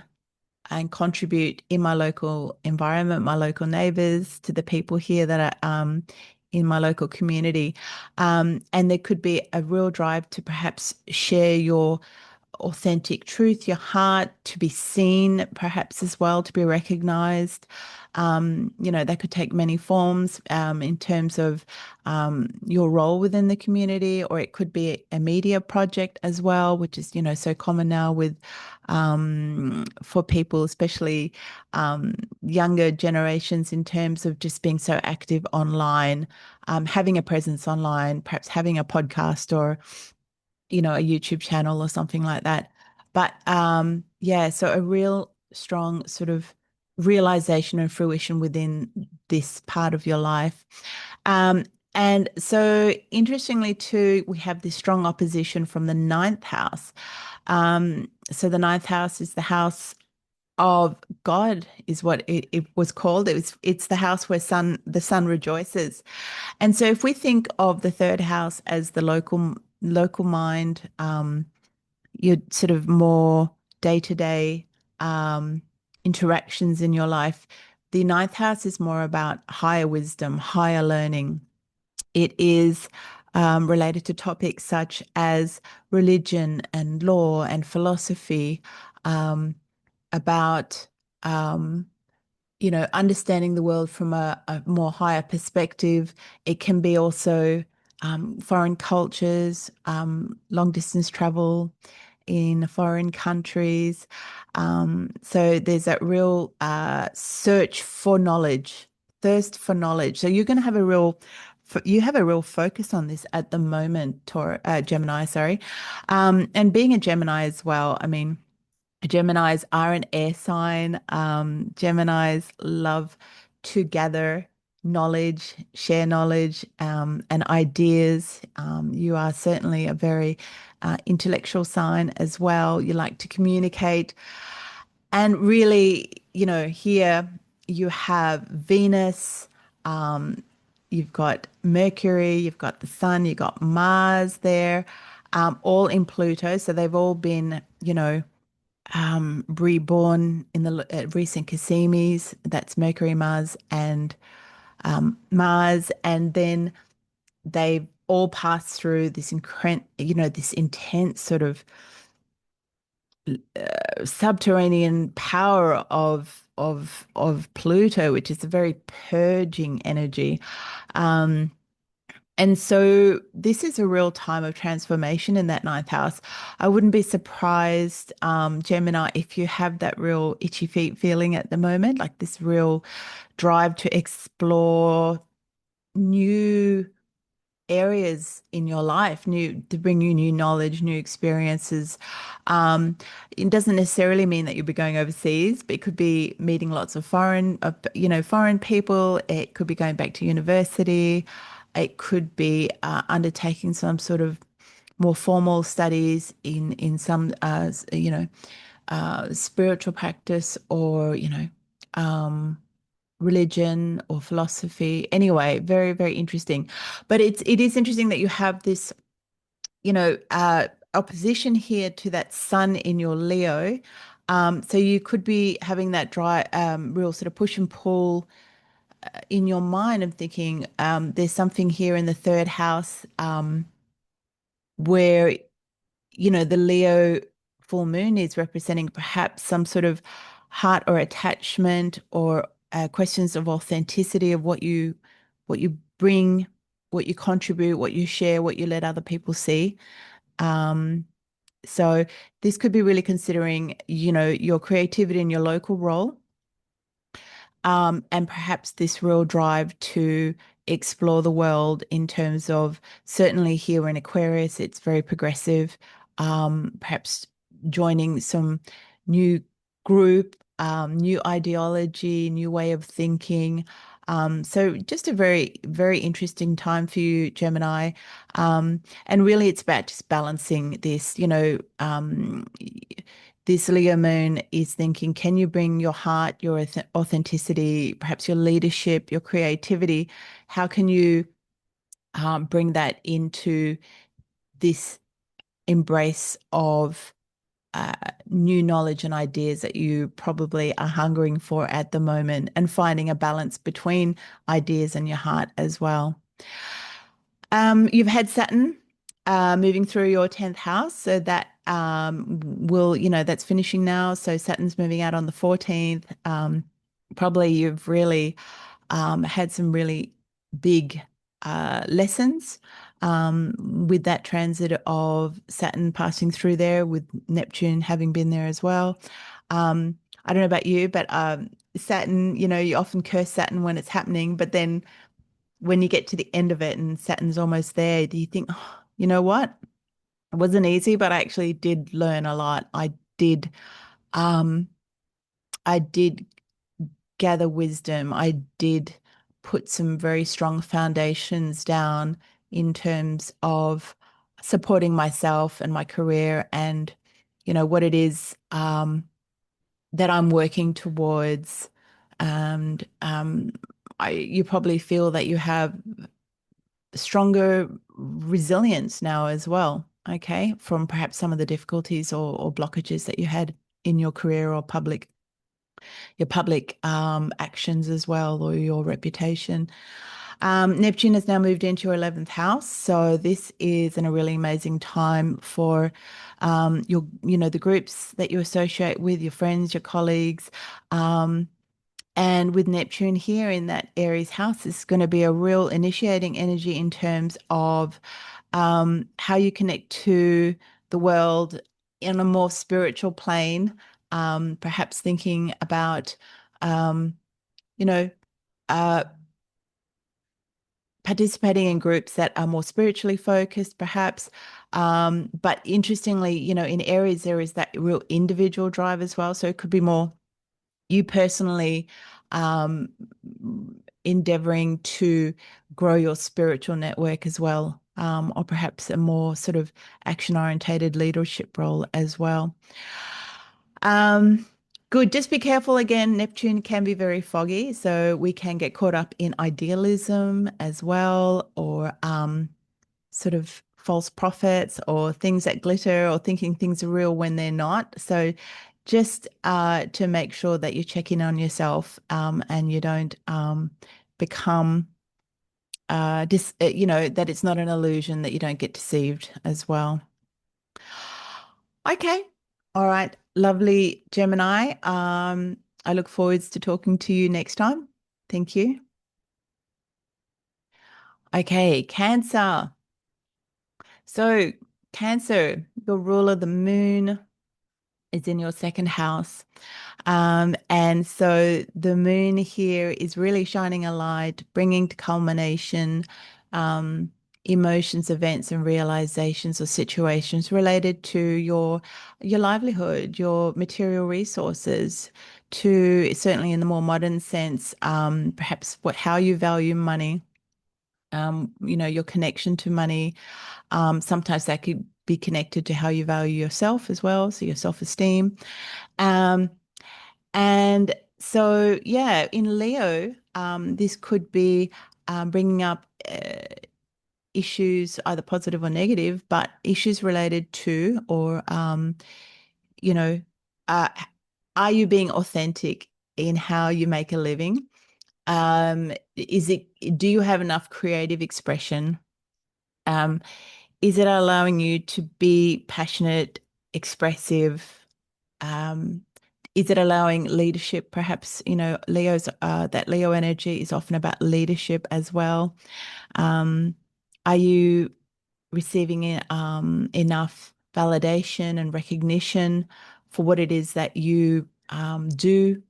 S1: and contribute in my local environment, my local neighbors, to the people here that are in my local community. And there could be a real drive to perhaps share your authentic truth, your heart, to be seen, perhaps as well, to be recognized. That could take many forms in terms of your role within the community, or it could be a media project as well, which is, so common now with for people, especially younger generations, in terms of just being so active online, having a presence online, perhaps having a podcast or a YouTube channel or something like that. But yeah, so a real strong sort of realization and fruition within this part of your life. Um, and so interestingly too, we have this strong opposition from the ninth house. So the ninth house is the house of God, is what it was called. It's the house where the sun rejoices. And so if we think of the third house as the local mind, your sort of more day-to-day interactions in your life, the ninth house is more about higher wisdom, higher learning. It is related to topics such as religion and law and philosophy, about um, understanding the world from a more higher perspective. It can be also foreign cultures, long distance travel in foreign countries. So there's that real search for knowledge, thirst for knowledge. So you're going to have you have a real focus on this at the moment, Gemini, sorry. And being a Gemini as well, I mean, Geminis are an air sign. Geminis love to gather knowledge, share knowledge, and ideas. You are certainly a very intellectual sign as well. You like to communicate. And really, here you have Venus, you've got Mercury, you've got the Sun, you've got Mars there, all in Pluto. So they've all been, reborn in the recent Casimis. That's Mercury, Mars, and Mars, and then they've all passed through this intense sort of subterranean power of Pluto, which is a very purging energy. Um, And so this is a real time of transformation in that ninth house. I wouldn't be surprised, Gemini, if you have that real itchy feet feeling at the moment, like this real drive to explore new areas in your life, new to bring you new knowledge, new experiences. Um, it doesn't necessarily mean that you'll be going overseas, but it could be meeting lots of foreign people. It could be going back to university. It could be undertaking some sort of more formal studies in some spiritual practice, or religion or philosophy. Anyway, very, very interesting. But it is interesting that you have this, opposition here to that sun in your Leo. So you could be having that real sort of push and pull in your mind and thinking, there's something here in the third house, where the Leo full moon is representing perhaps some sort of heart or attachment, or questions of authenticity of what you bring, what you contribute, what you share, what you let other people see. Um, so this could be really considering, your creativity in your local role, and perhaps this real drive to explore the world in terms of certainly here in Aquarius, it's very progressive. Perhaps joining some new group, new ideology, new way of thinking. So just a very, very interesting time for you, Gemini. And really it's about just balancing this, this Leo moon is thinking, can you bring your heart, your authenticity, perhaps your leadership, your creativity? How can you bring that into this embrace of uh, new knowledge and ideas that you probably are hungering for at the moment, and finding a balance between ideas and your heart as well? You've had Saturn moving through your 10th house, so that that's finishing now. So Saturn's moving out on the 14th. Probably you've really had some really big lessons with that transit of Saturn passing through there, with Neptune having been there as well. I don't know about you, but Saturn, you often curse Saturn when it's happening, but then when you get to the end of it and Saturn's almost there, do you think, oh, you know what? It wasn't easy, but I actually did learn a lot. Um, I did gather wisdom. I did put some very strong foundations down in terms of supporting myself and my career, and, what it is that I'm working towards. And you probably feel that you have stronger resilience now as well, okay, from perhaps some of the difficulties or blockages that you had in your career or your public actions as well, or your reputation. Neptune has now moved into your 11th house. So this is a really amazing time for the groups that you associate with, your friends, your colleagues. And with Neptune here in that Aries house, it's going to be a real initiating energy in terms of how you connect to the world in a more spiritual plane, perhaps thinking about, um, you know, uh, participating in groups that are more spiritually focused, perhaps. But interestingly, in Aries, there is that real individual drive as well. So it could be more you personally um, endeavoring to grow your spiritual network as well, or perhaps a more sort of action-orientated leadership role as well. Um, Good. Just be careful again. Neptune can be very foggy, so we can get caught up in idealism as well, or sort of false prophets, or things that glitter, or thinking things are real when they're not. So just to make sure that you check in on yourself, and you don't become that it's not an illusion, that you don't get deceived as well. Okay. All right. Lovely, Gemini. I look forward to talking to you next time. Thank you. Okay, Cancer. So, Cancer, your ruler, the moon, is in your second house. And so the moon here is really shining a light, bringing to culmination um, emotions, events, and realizations or situations related to your livelihood, your material resources, to certainly in the more modern sense, perhaps how you value money. Your connection to money. Sometimes that could be connected to how you value yourself as well, so your self-esteem. Um, and so, yeah, in Leo, this could be bringing up issues, either positive or negative, but issues related to, or, you know, uh, are you being authentic in how you make a living? Do you have enough creative expression? Um, is it allowing you to be passionate, expressive? Um, is it allowing leadership? Perhaps, that Leo energy is often about leadership as well. Um, are you receiving enough validation and recognition for what it is that you do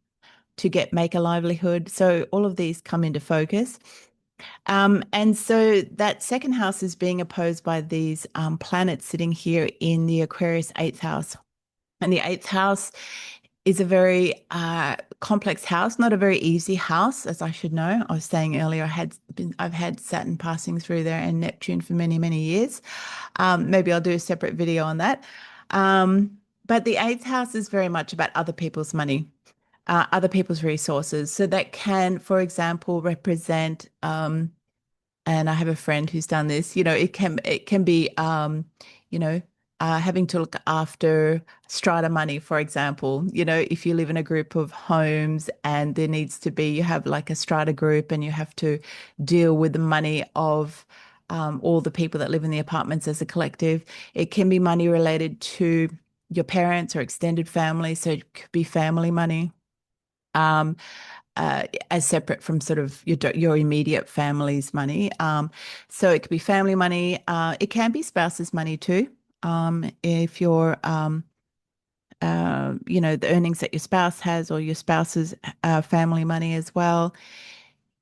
S1: to make a livelihood. So all of these come into focus. And so that second house is being opposed by these planets sitting here in the Aquarius eighth house. And the eighth house is a very complex house, not a very easy house, as I should know. I was saying earlier, I've had Saturn passing through there and Neptune for many, many years. Maybe I'll do a separate video on that. But the eighth house is very much about other people's money, other people's resources. So that can, for example, represent and I have a friend who's done this. It can be having to look after strata money, for example. If you live in a group of homes and there needs to be, you have like a strata group and you have to deal with the money of all the people that live in the apartments as a collective. It can be money related to your parents or extended family, so it could be family money. Um, as separate from sort of your immediate family's money. So it could be family money. It can be spouse's money too. If you're, the earnings that your spouse has or your spouse's family money as well.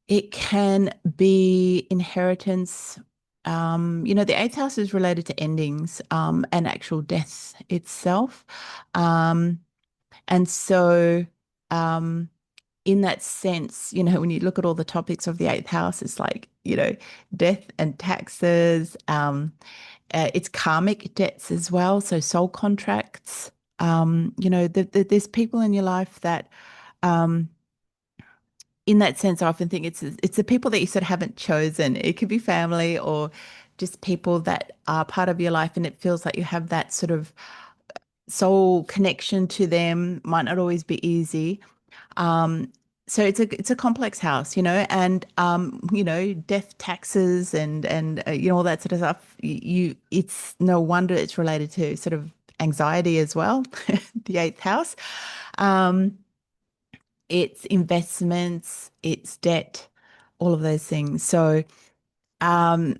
S1: It can be inheritance. The eighth house is related to endings and actual death itself. Um, and so, um, in that sense, when you look at all the topics of the eighth house, it's like, death and taxes. It's karmic debts as well. So soul contracts. There's people in your life that, um, in that sense, I often think it's the people that you sort of haven't chosen. It could be family or just people that are part of your life, and it feels like you have that sort of soul connection to them. Might not always be easy. Um, so it's a complex house, and death, taxes, and all that sort of stuff. It's no wonder it's related to sort of anxiety as well. The eighth house, um, it's investments, it's debt, all of those things. So, um,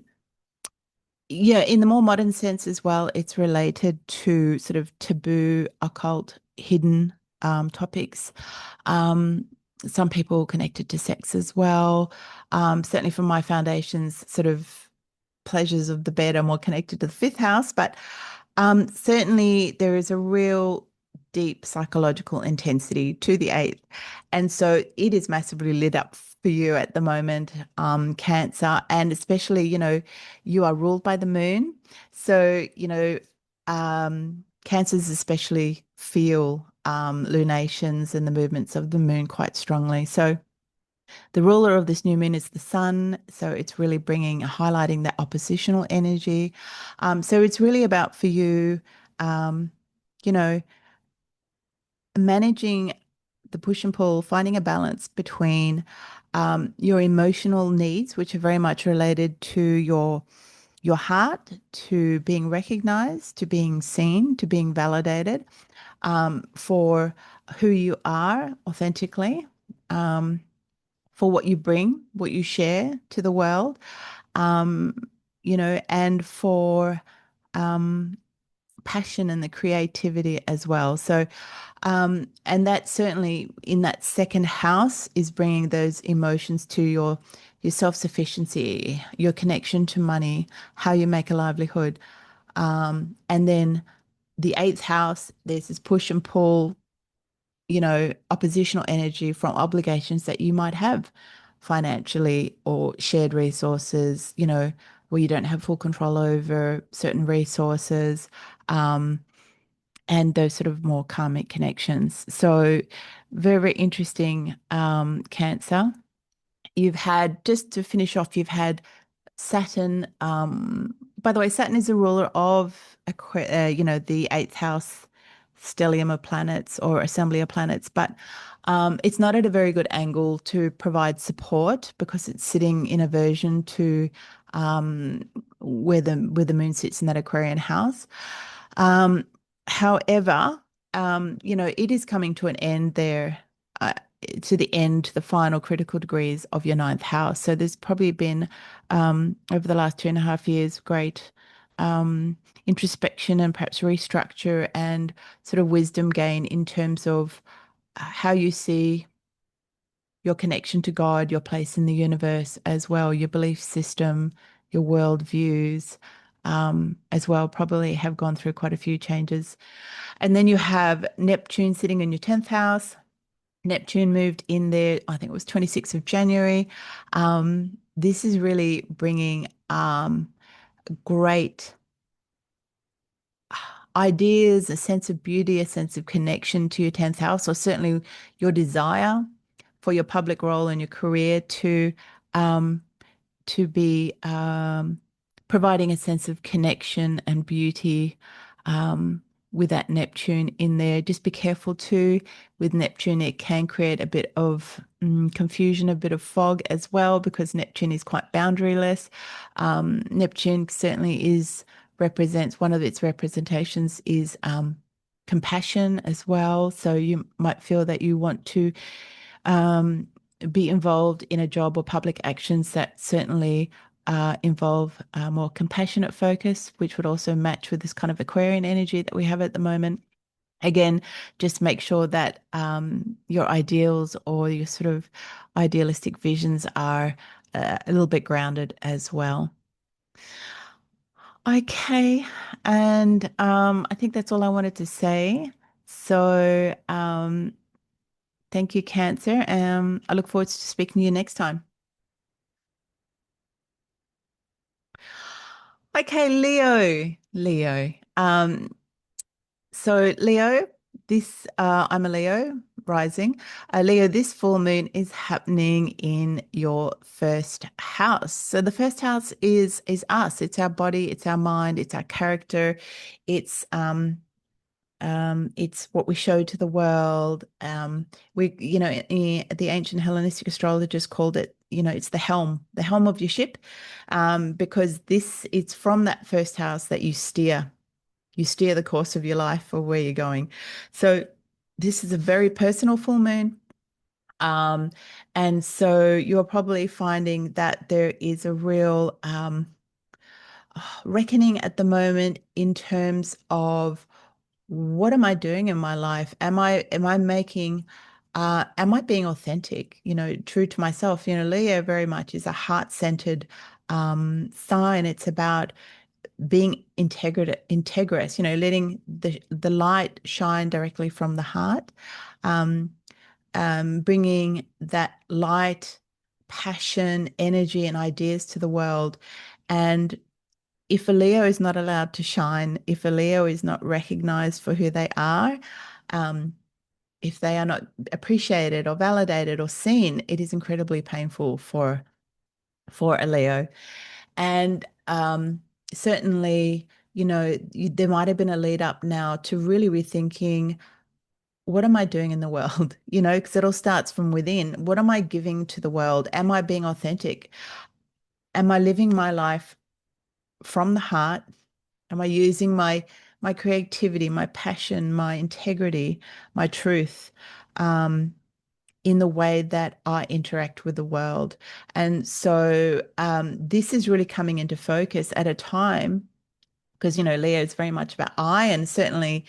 S1: yeah, in the more modern sense as well, it's related to sort of taboo, occult, hidden topics. Um, some people connected to sex as well. Certainly from my foundations, sort of pleasures of the bed are more connected to the fifth house, but certainly there is a real deep psychological intensity to the eighth. And so it is massively lit up for you at the moment, Cancer, and especially, you are ruled by the moon. So, Cancers especially feel lunations and the movements of the moon quite strongly. So the ruler of this new moon is the sun. So it's really highlighting that oppositional energy. So it's really about for you, um, you know, managing the push and pull, finding a balance between your emotional needs, which are very much related to your heart, to being recognized, to being seen, to being validated, for who you are authentically, for what you bring, what you share to the world, um, and for um, passion and the creativity as well. So, and that certainly in that second house is bringing those emotions to your self-sufficiency, your connection to money, how you make a livelihood. And then the eighth house, there's this push and pull, oppositional energy from obligations that you might have financially or shared resources, where you don't have full control over certain resources, and those sort of more karmic connections. So very, very interesting, Cancer. Just to finish off, you've had Saturn. By the way, Saturn is a ruler of, the eighth house stellium of planets or assembly of planets, but it's not at a very good angle to provide support because it's sitting in aversion to where the moon sits in that Aquarian house. Um, However, it is coming to an end there. To the end, the final critical degrees of your ninth house. So there's probably been, over the last 2.5 years, great introspection and perhaps restructure and sort of wisdom gain in terms of how you see your connection to God, your place in the universe as well, your belief system, your world views, as well, probably have gone through quite a few changes. And then you have Neptune sitting in your 10th house. Neptune moved in there, I think it was 26th of January. This is really bringing great ideas, a sense of beauty, a sense of connection to your 10th house, or certainly your desire for your public role and your career um, to be providing a sense of connection and beauty with that Neptune in there. Just be careful too with Neptune. It can create a bit of confusion, a bit of fog as well, because Neptune is quite boundaryless. Neptune certainly represents, one of its representations is compassion as well. So you might feel that you want to um, be involved in a job or public actions that certainly involve a more compassionate focus, which would also match with this kind of Aquarian energy that we have at the moment. Again, just make sure that your ideals or your sort of idealistic visions are a little bit grounded as well. Okay, and I think that's all I wanted to say. So, thank you, Cancer. I look forward to speaking to you next time. Okay, Leo. Leo. So Leo, this I'm a Leo rising. Leo, this full moon is happening in your first house. So the first house is us. It's our body, it's our mind, it's our character, it's it's what we show to the world. The ancient Hellenistic astrologers called it, it's the helm of your ship, because it's from that first house that you steer the course of your life or where you're going. So this is a very personal full moon. Um, and so you're probably finding that there is a real reckoning at the moment in terms of what am I doing in my life? Am I being authentic, true to myself? Leo very much is a heart-centered sign. It's about being integrous, letting the light shine directly from the heart, um, bringing that light, passion, energy, and ideas to the world. And if a Leo is not allowed to shine, if a Leo is not recognized for who they are, um, if they are not appreciated or validated or seen, it is incredibly painful for a Leo. And certainly, there might have been a lead up now to really rethinking, what am I doing in the world? Because it all starts from within. What am I giving to the world? Am I being authentic? Am I living my life from the heart? Am I using my creativity, my passion, my integrity, my truth, in the way that I interact with the world? And so this is really coming into focus at a time, because Leo is very much about I, and certainly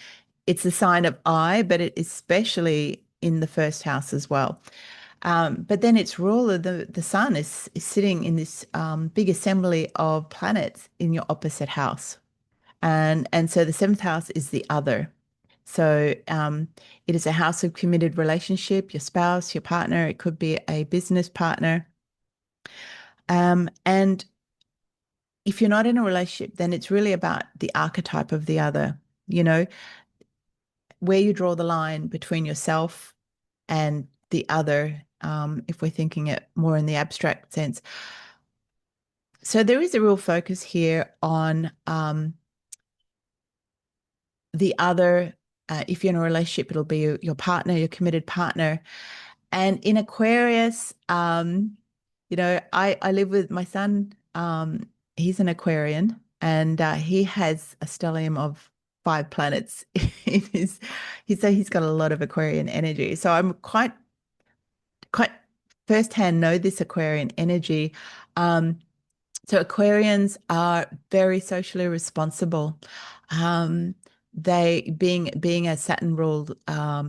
S1: it's a sign of I, but it especially in the first house as well. But then its ruler, the sun, is sitting in this big assembly of planets in your opposite house. And so the seventh house is the other. So it is a house of committed relationship, your spouse, your partner. It could be a business partner. And if you're not in a relationship, then it's really about the archetype of the other, you know, where you draw the line between yourself and the other, if we're thinking it more in the abstract sense. So there is a real focus here on the other. If you're in a relationship, it'll be your partner, your committed partner. And in Aquarius, I live with my son. He's an Aquarian, and he has a stellium of 5 planets in his. He's got a lot of Aquarian energy. So I'm quite firsthand know this Aquarian energy. So Aquarians are very socially responsible. Um, they being a Saturn ruled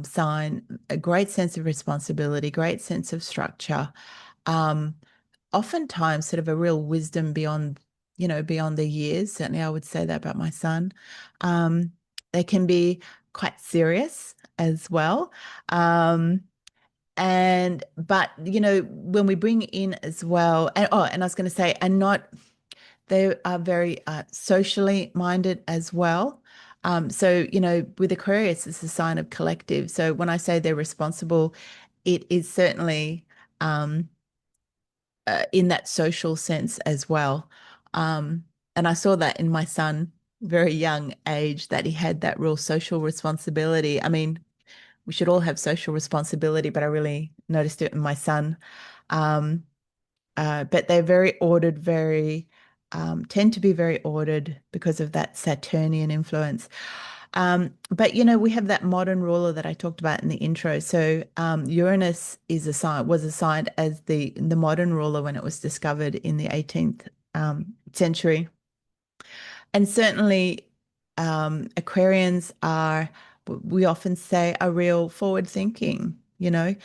S1: sign, a great sense of responsibility, great sense of structure, um, oftentimes sort of a real wisdom beyond, beyond the years. Certainly, I would say that about my son. Um, they can be quite serious as well. Um, and but when we bring in as well, and I was going to say, and not they are very socially minded as well. So, with Aquarius, it's a sign of collective. So when I say they're responsible, it is certainly um, in that social sense as well. And I saw that in my son, very young age, that he had that real social responsibility. I mean, we should all have social responsibility, but I really noticed it in my son. Um, but they're very ordered, very tend to be very ordered because of that Saturnian influence. But we have that modern ruler that I talked about in the intro. So Uranus was assigned as the modern ruler when it was discovered in the 18th century. And certainly, Aquarians we often say, are real forward thinking, They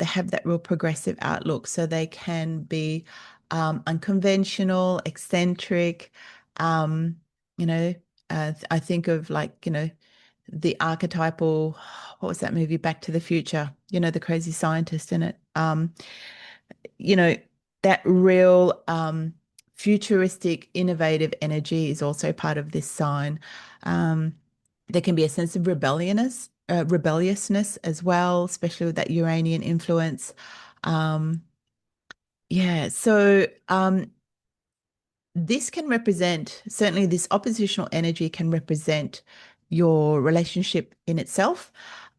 S1: have that real progressive outlook, so they can be unconventional, eccentric. Um, you know, I think of like, the archetypal, what was that movie, Back to the Future? The crazy scientist in it. You know, that real futuristic, innovative energy is also part of this sign. Um, there can be a sense of rebelliousness as well, especially with that Uranian influence. Um, yeah, so this can represent, certainly this oppositional energy can represent your relationship in itself.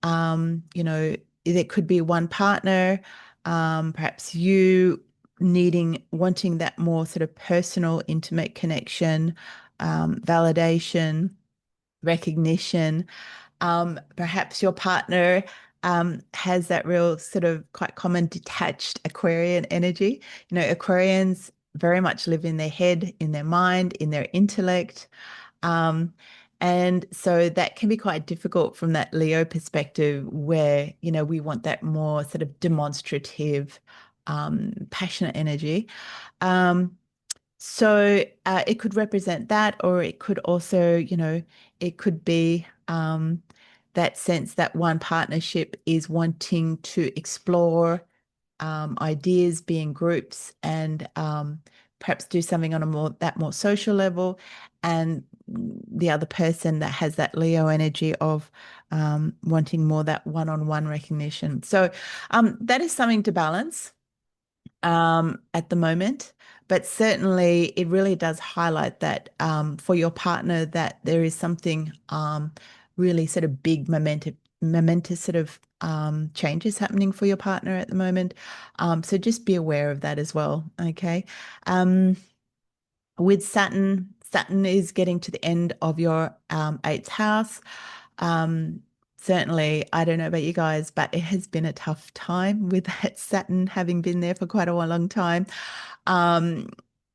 S1: There could be one partner, perhaps you wanting that more sort of personal, intimate connection, validation, recognition. Perhaps your partner has that real sort of quite common detached Aquarian energy. Aquarians very much live in their head, in their mind, in their intellect. Um, and so that can be quite difficult from that Leo perspective where, we want that more sort of demonstrative, passionate energy. Um, so it could represent that, or it could also, it could be that sense that one partnership is wanting to explore ideas, be in groups, and perhaps do something on a more social level, and the other person that has that Leo energy of wanting more that one-on-one recognition. So that is something to balance at the moment. But certainly, it really does highlight that for your partner, that there is something really sort of big, momentous sort of changes happening for your partner at the moment. So just be aware of that as well. Okay. Um, with Saturn is getting to the end of your eighth house. Um, Certainly, I don't know about you guys, but it has been a tough time with that Saturn having been there for quite a long time. Um,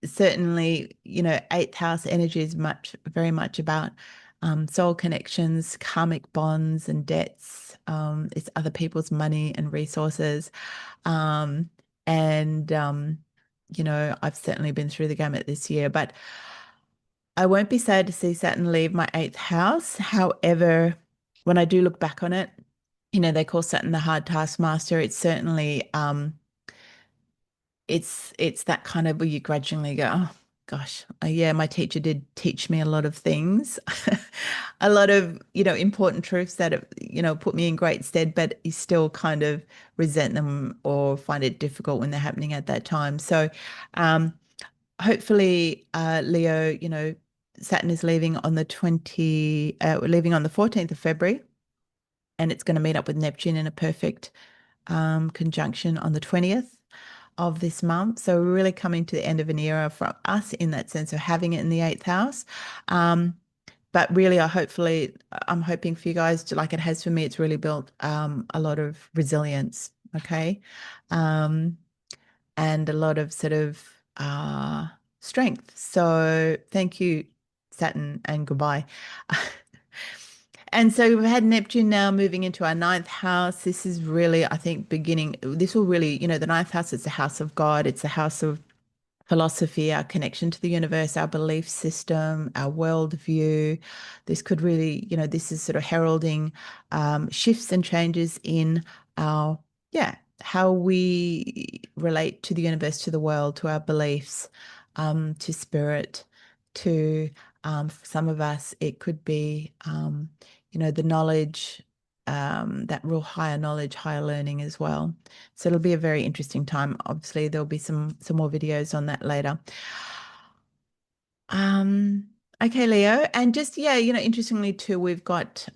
S1: Certainly, eighth house energy is very much about soul connections, karmic bonds and debts. It's other people's money and resources. Um, and I've certainly been through the gamut this year, but I won't be sad to see Saturn leave my eighth house. However, when I do look back on it, they call Saturn the hard taskmaster. It's certainly it's that kind of where you grudgingly go, oh gosh, yeah, my teacher did teach me a lot of things, a lot of important truths that have, put me in great stead, but you still kind of resent them or find it difficult when they're happening at that time. So um, hopefully, Leo, Saturn is leaving on leaving on the 14th of February, and it's going to meet up with Neptune in a perfect conjunction on the 20th of this month. So we're really coming to the end of an era for us in that sense of having it in the eighth house. But really, I'm hoping for you guys to, like it has for me, it's really built a lot of resilience, okay? Um, and a lot of sort of strength. So thank you, Saturn, and goodbye. And so we've had Neptune now moving into our ninth house. This is really, I think, beginning, this will really, the ninth house is the house of God. It's the house of philosophy, our connection to the universe, our belief system, our worldview. This could really, this is sort of heralding shifts and changes in our, yeah, how we relate to the universe, to the world, to our beliefs, to spirit, to for some of us, it could be, the knowledge, that real higher knowledge, higher learning as well. So it'll be a very interesting time. Obviously, there'll be some more videos on that later. Um, okay, Leo. And just, yeah, interestingly too, we've got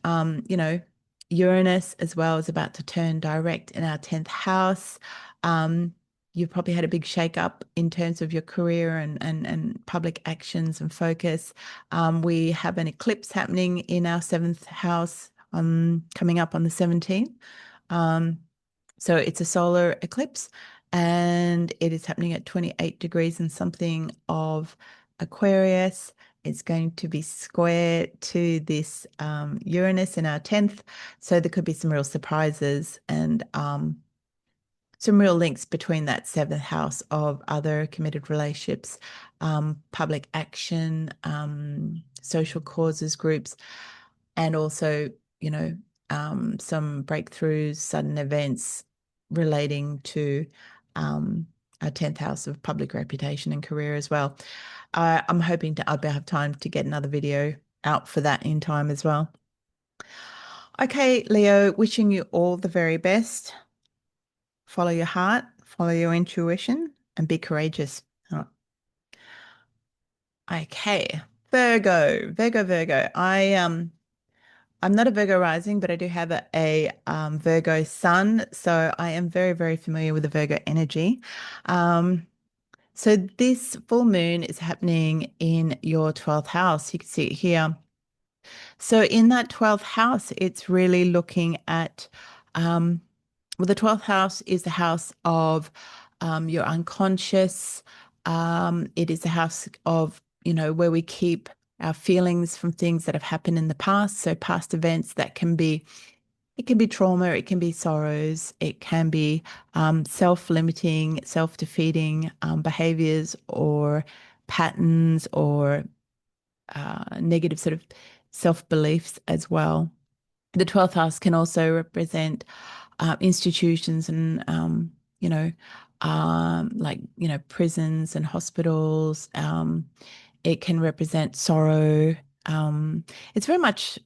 S1: Uranus as well is about to turn direct in our 10th house. Um, you've probably had a big shake up in terms of your career and public actions and focus. We have an eclipse happening in our 7th house coming up on the 17th. Um, so it's a solar eclipse and it is happening at 28 degrees and something of Aquarius. It's going to be square to this Uranus in our 10th. So there could be some real surprises and some real links between that 7th house of other committed relationships, public action, social causes groups, and also, some breakthroughs, sudden events relating to our 10th house of public reputation and career as well. I'm hoping I'll have time to get another video out for that in time as well. Okay, Leo, wishing you all the very best. Follow your heart, follow your intuition, and be courageous. Oh, okay, Virgo. I'm not a Virgo rising, but I do have a Virgo sun, so I am very, very familiar with the Virgo energy. So this full moon is happening in your 12th house. You can see it here. So in that 12th house, it's really looking at, well, the 12th house is the house of your unconscious. It is the house of, where we keep our feelings from things that have happened in the past. So past events that can be, it can be trauma, it can be sorrows, it can be self-limiting, self-defeating behaviors or patterns or negative sort of self-beliefs as well. The 12th house can also represent institutions and, like, prisons and hospitals. It can represent sorrow. It's very much,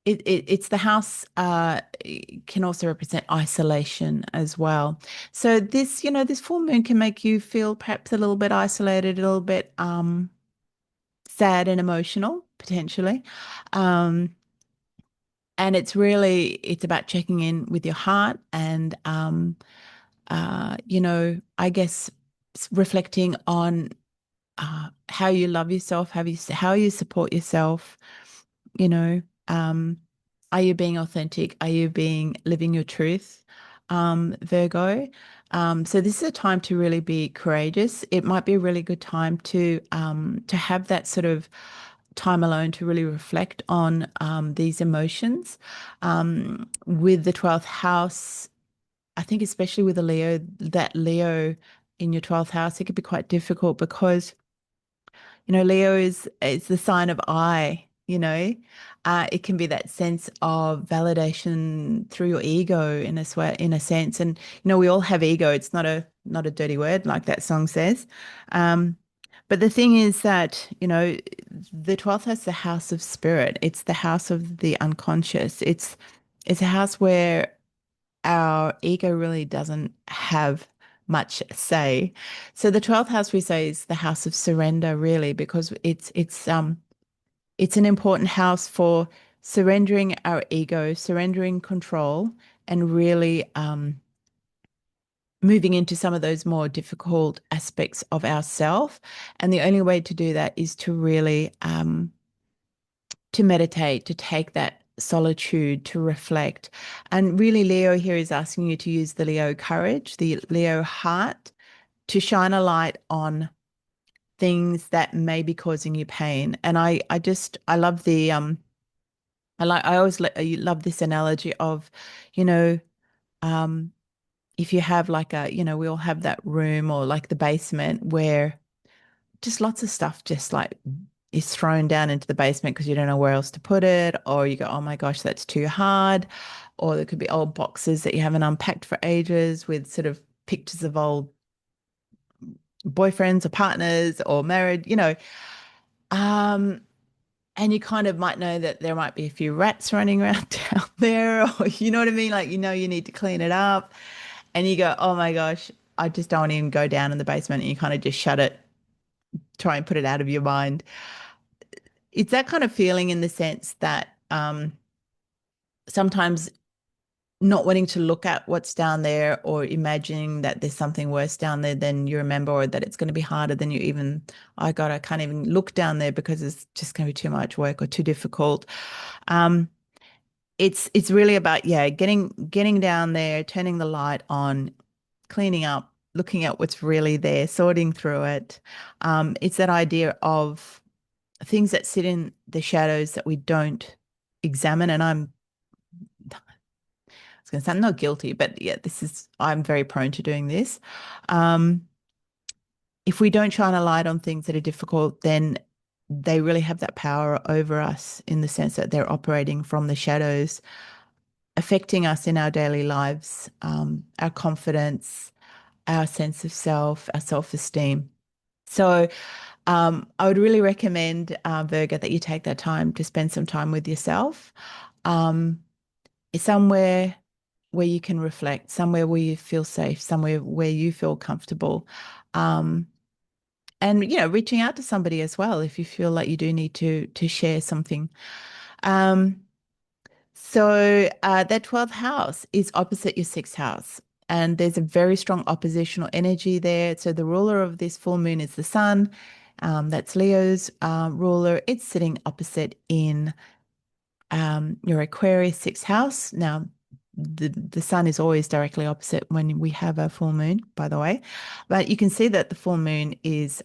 S1: it's the house, it can also represent isolation as well. So this, this full moon can make you feel perhaps a little bit isolated, a little bit, sad and emotional potentially. Um, and it's about checking in with your heart and I guess reflecting on how you love yourself, how you support yourself, you know, um, are you being authentic? Are you being living your truth, Virgo? So this is a time to really be courageous. It might be a really good time to have that sort of time alone to really reflect on these emotions. With the 12th house, I think especially with a Leo, that Leo in your 12th house, it could be quite difficult because Leo is the sign of I. It can be that sense of validation through your ego in a sense. And we all have ego. It's not a dirty word like that song says. Um, but the thing is that, the 12th house is the house of spirit. It's the house of the unconscious. It's a house where our ego really doesn't have much say. So the 12th house we say is the house of surrender, really, because it's an important house for surrendering our ego, surrendering control, and really moving into some of those more difficult aspects of ourself. And the only way to do that is to really to meditate, to take that solitude, to reflect. And really, Leo here is asking you to use the Leo courage, the Leo heart, to shine a light on things that may be causing you pain. And I love I love this analogy of, you know, um, if you have like we all have that room or like the basement where just lots of stuff just like is thrown down into the basement because you don't know where else to put it, or you go, oh my gosh, that's too hard. Or there could be old boxes that you haven't unpacked for ages with sort of pictures of old boyfriends or partners or married. Um, and you kind of might know that there might be a few rats running around down there, or you know what I mean? Like, you need to clean it up. And you go, oh my gosh, I just don't even go down in the basement. And you kind of just shut it, try and put it out of your mind. It's that kind of feeling in the sense that sometimes not wanting to look at what's down there or imagining that there's something worse down there than you remember, or that it's going to be harder than you even, I God, I can't even look down there because it's just going to be too much work or too difficult. Um, it's really about, yeah, getting down there, turning the light on, cleaning up, looking at what's really there, sorting through it. It's that idea of things that sit in the shadows that we don't examine. And I was going to say I'm not guilty, but yeah, I'm very prone to doing this. Um, if we don't shine a light on things that are difficult, then they really have that power over us in the sense that they're operating from the shadows, affecting us in our daily lives, our confidence, our sense of self, our self-esteem. So I would really recommend, Virgo, that you take that time to spend some time with yourself. Um, somewhere where you can reflect, somewhere where you feel safe, somewhere where you feel comfortable. Um, and reaching out to somebody as well if you feel like you do need to share something. Um, so that 12th house is opposite your sixth house. And there's a very strong oppositional energy there. So the ruler of this full moon is the sun. That's Leo's ruler. It's sitting opposite in your Aquarius sixth house. Now, the sun is always directly opposite when we have a full moon, by the way. But you can see that the full moon is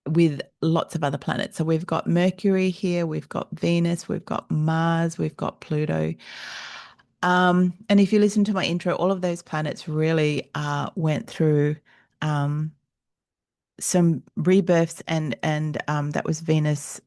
S1: with lots of other planets. So we've got Mercury here, we've got Venus, we've got Mars, we've got Pluto. And if you listen to my intro, all of those planets really went through um, some rebirths, and that was Venus,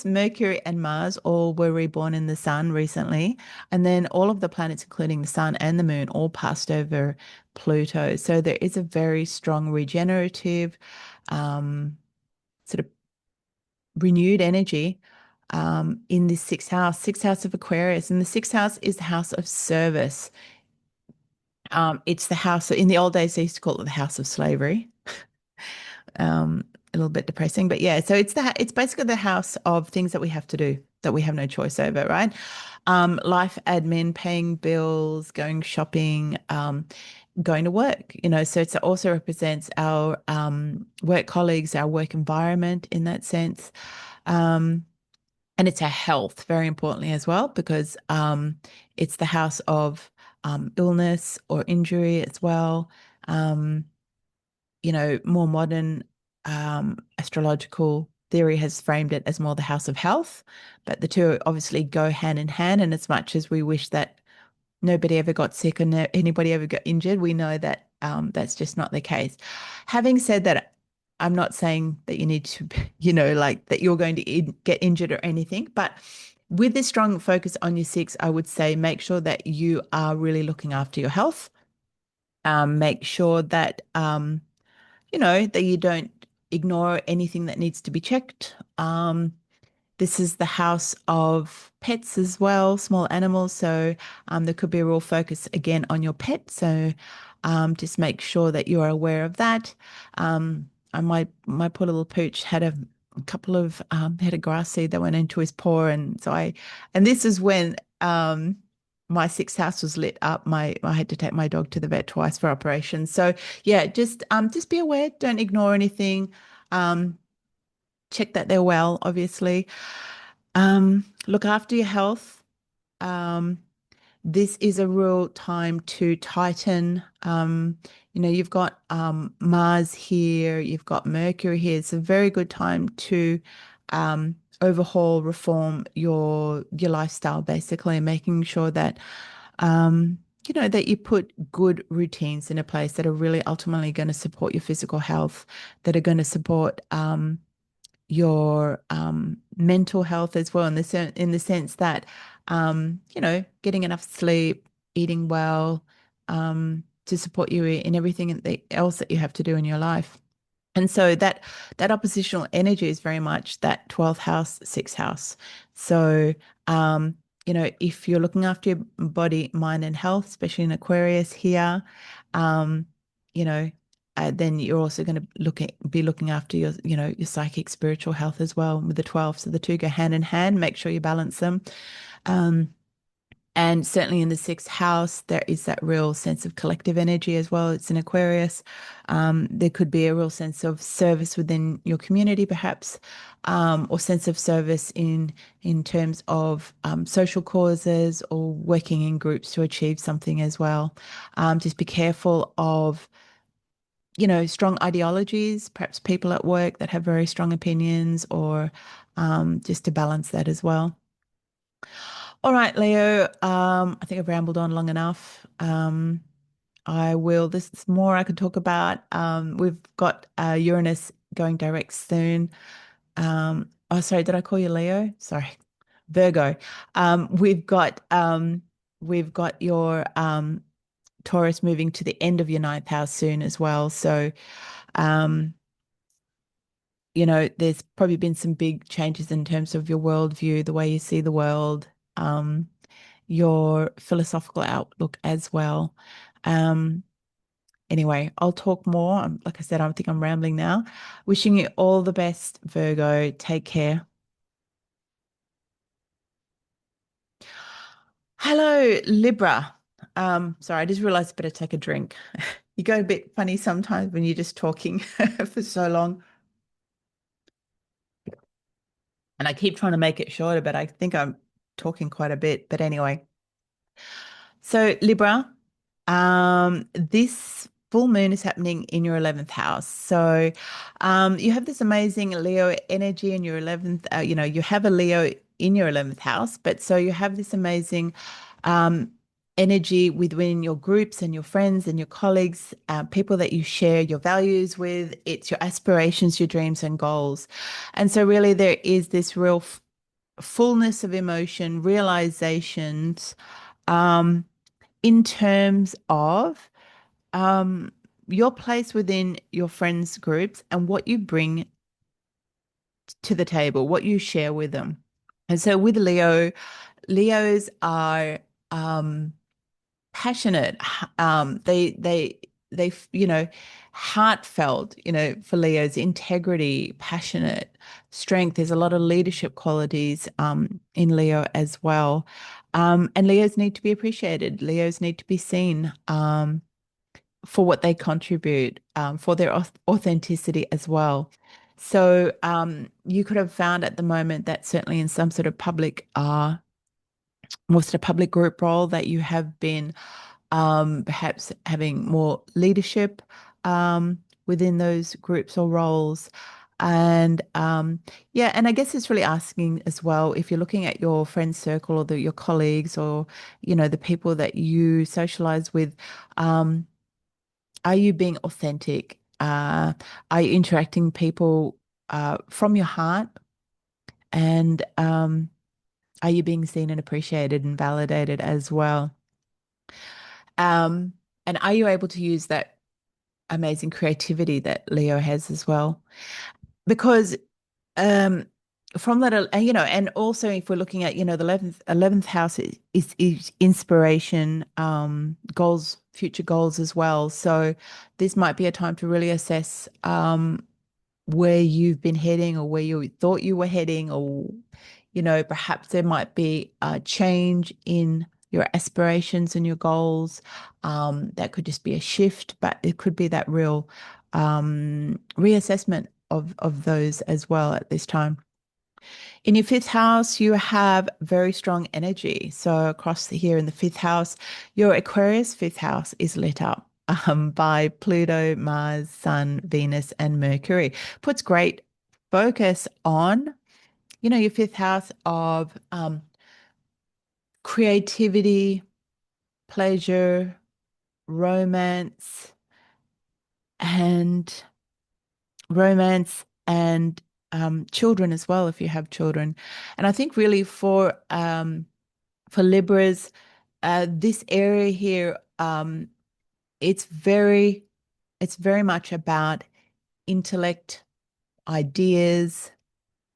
S1: Mercury, and Mars all were reborn in the sun recently. And then all of the planets, including the sun and the moon, all passed over Pluto. So there is a very strong regenerative, sort of renewed energy in this sixth house of Aquarius. And the sixth house is the house of service. It's the house, in the old days, they used to call it the house of slavery. A little bit depressing, but yeah. So it's basically the house of things that we have to do that we have no choice over, right? Life admin, paying bills, going shopping, going to work. So it also represents our work colleagues, our work environment in that sense, and it's our health, very importantly as well, because it's the house of illness or injury as well. Um, more modern astrological theory has framed it as more the house of health, but the two obviously go hand in hand. And as much as we wish that nobody ever got sick or anybody ever got injured, we know that that's just not the case. Having said that, I'm not saying that you need to, like that you're going to get injured or anything, but with this strong focus on your six, I would say make sure that you are really looking after your health. Make sure that that you don't ignore anything that needs to be checked. This is the house of pets as well, small animals. So there could be a real focus again on your pet. So just make sure that you are aware of that. My poor little pooch had a couple of head of grass seed that went into his paw, and this is when my sixth house was lit up. I had to take my dog to the vet twice for operations. So yeah, just be aware. Don't ignore anything. Um, check that they're well, obviously. Look after your health. Um, this is a real time to tighten You've got Mars here, you've got Mercury here. It's a very good time to overhaul, reform your lifestyle, basically, making sure that um, that you put good routines in a place that are really ultimately going to support your physical health, that are going to support your mental health as well, in the sense that getting enough sleep, eating well, to support you in everything else that you have to do in your life. And so that oppositional energy is very much that 12th house, 6th house. So if you're looking after your body, mind, and health, especially in Aquarius here, um, you know, then you're also going to be looking after your psychic, spiritual health as well with the 12. So the two go hand in hand. Make sure you balance them. Um, and certainly in the sixth house, there is that real sense of collective energy as well. It's in Aquarius. There could be a real sense of service within your community, perhaps, or sense of service in terms of social causes or working in groups to achieve something as well. Just be careful of, strong ideologies, perhaps people at work that have very strong opinions, or just to balance that as well. All right, Leo. I think I've rambled on long enough. There's more I could talk about. We've got Uranus going direct soon. Oh, sorry, did I call you Leo? Sorry, Virgo. Um, we've got um, we've got your Taurus moving to the end of your ninth house soon as well. So, um, there's probably been some big changes in terms of your worldview, the way you see the world. Um, your philosophical outlook as well. Um, anyway, I'll talk more. Like I said, I think I'm rambling now. Wishing you all the best, Virgo. Take care. Hello, Libra. Sorry, I just realized I better take a drink. You go a bit funny sometimes when you're just talking for so long. And I keep trying to make it shorter, but I think I'm talking quite a bit. But anyway, so Libra, this full moon is happening in your 11th house. So you have this amazing Leo energy in your 11th, you have a Leo in your 11th house, but so you have this amazing um, energy within your groups and your friends and your colleagues, people that you share your values with. It's your aspirations, your dreams and goals. And so really there is this real fullness of emotion, realizations, um, in terms of um, your place within your friends groups and what you bring to the table, what you share with them. And so with Leos are passionate. They heartfelt. For Leos, integrity, passionate, strength. There's a lot of leadership qualities in Leo as well. And Leos need to be appreciated. Leos need to be seen. For what they contribute, for their authenticity as well. So you could have found at the moment that certainly in some sort of public, more sort of public group role, that you have been perhaps having more leadership within those groups or roles. And yeah, and I guess it's really asking as well, if you're looking at your friend circle or your colleagues, or the people that you socialize with, um, are you being authentic? Are you interacting people from your heart? And are you being seen and appreciated and validated as well? Um, and are you able to use that amazing creativity that Leo has as well? Because um, from that, and also if we're looking at, the 11th house is inspiration, goals, future goals as well. So this might be a time to really assess where you've been heading, or where you thought you were heading, or perhaps there might be a change in your aspirations and your goals. That could just be a shift, but it could be that real reassessment of those as well at this time. In your fifth house, you have very strong energy. So across here in the fifth house, your Aquarius fifth house is lit up. by Pluto, Mars, Sun, Venus, and Mercury. Puts great focus on, your fifth house of creativity, pleasure, romance, and children as well, if you have children. And I think really for Libras, this area here, it's very it's very much about intellect, ideas,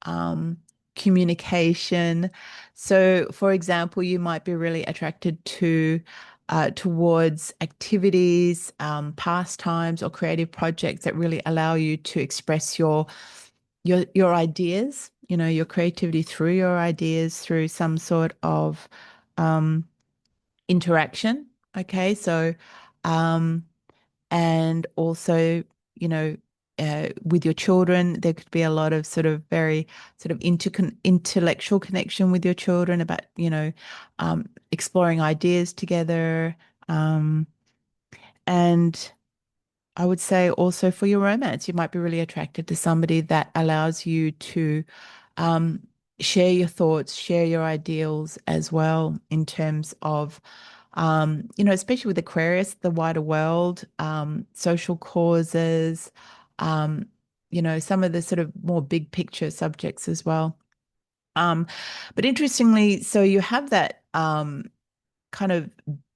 S1: um, communication. So, for example, you might be really attracted towards activities, pastimes, or creative projects that really allow you to express your ideas, your creativity through your ideas, through some sort of um, interaction. Okay, so um, and also, you know, with your children, there could be a lot of sort of very sort of intellectual connection with your children about, exploring ideas together. Um, and I would say also for your romance, you might be really attracted to somebody that allows you to um, share your thoughts, share your ideals as well in terms of, especially with Aquarius, the wider world, social causes, um, some of the sort of more big picture subjects as well. Um, but interestingly, so you have that kind of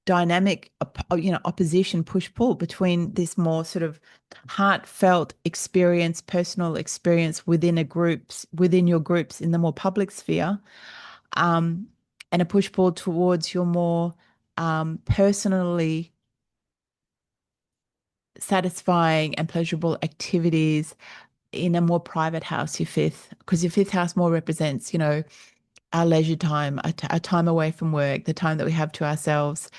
S1: dynamic, opposition, push-pull between this more sort of heartfelt experience, personal experience within your groups in the more public sphere, um, and a push-pull towards your more personally satisfying and pleasurable activities in a more private house, your fifth, because your fifth house more represents, our leisure time, a time away from work, the time that we have to ourselves.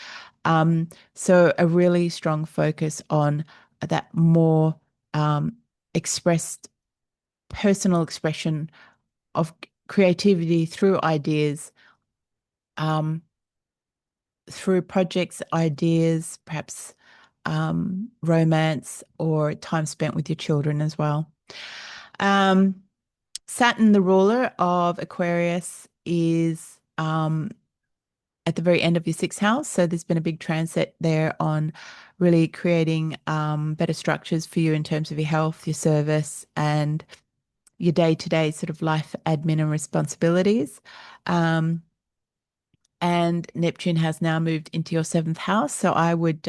S1: So a really strong focus on that more um, expressed personal expression of creativity through ideas, um, through projects, ideas, perhaps romance or time spent with your children as well. Um, Saturn, the ruler of Aquarius, is at the very end of your sixth house. So there's been a big transit there on really creating better structures for you in terms of your health, your service, and your day-to-day sort of life admin and responsibilities. Um, and Neptune has now moved into your seventh house. So I would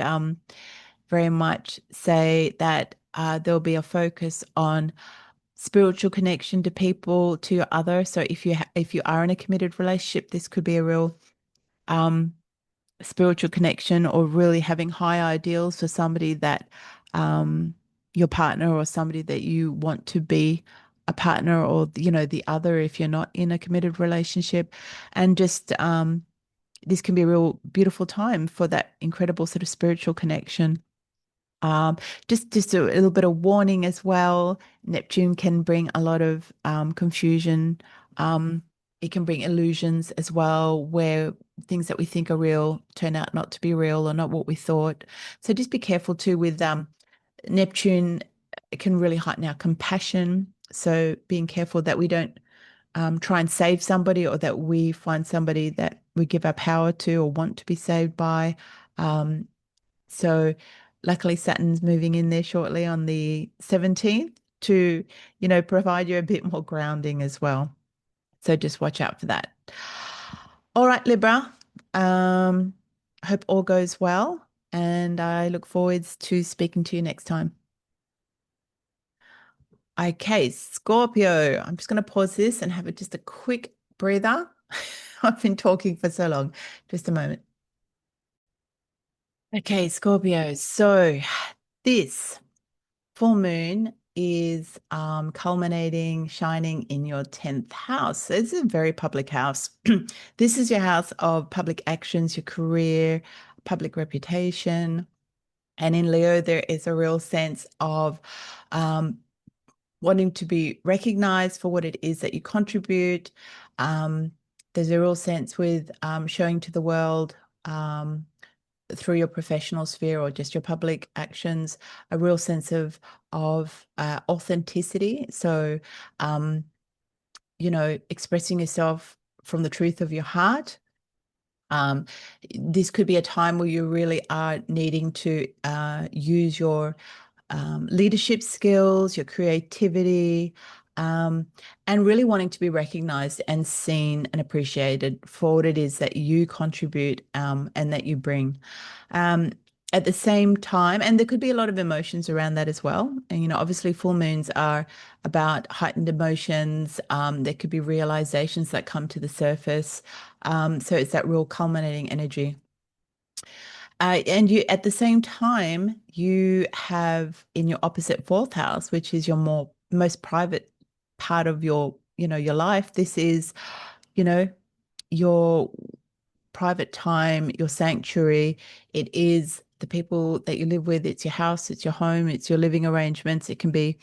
S1: very much say that there'll be a focus on spiritual connection to people, to your other. So if you are in a committed relationship, this could be a real um, spiritual connection, or really having high ideals for somebody that your partner, or somebody that you want to be a partner, or the other if you're not in a committed relationship. And just this can be a real beautiful time for that incredible sort of spiritual connection. Um, just a little bit of warning as well. Neptune can bring a lot of confusion. Um, it can bring illusions as well, where things that we think are real turn out not to be real, or not what we thought. So just be careful too with Neptune. It can really heighten our compassion. So being careful that we don't try and save somebody, or that we find somebody that we give our power to or want to be saved by. Um, so luckily Saturn's moving in there shortly on the 17th to, provide you a bit more grounding as well. So just watch out for that. All right, Libra. Um, hope all goes well, and I look forwards to speaking to you next time. Okay, Scorpio. I'm just going to pause this and have just a quick breather. I've been talking for so long. Just a moment. Okay, Scorpio. So this full moon is culminating, shining in your 10th house. So this is a very public house. This is your house of public actions, your career, public reputation. And in Leo, there is a real sense of um, wanting to be recognized for what it is that you contribute. Um, there's a real sense with showing to the world. Um, through your professional sphere or just your public actions, a real sense of authenticity. So, um, expressing yourself from the truth of your heart. Um, this could be a time where you really are needing to use your leadership skills, your creativity, um, and really wanting to be recognized and seen and appreciated for what it is that you contribute and that you bring. Um, at the same time, and there could be a lot of emotions around that as well. And, obviously full moons are about heightened emotions. There could be realizations that come to the surface. So it's that real culminating energy. And you, at the same time, you have in your opposite fourth house, which is your most private part of your life. This is, you know, your private time, your sanctuary. It is the people that you live with. It's your house, it's your home, it's your living arrangements. It can be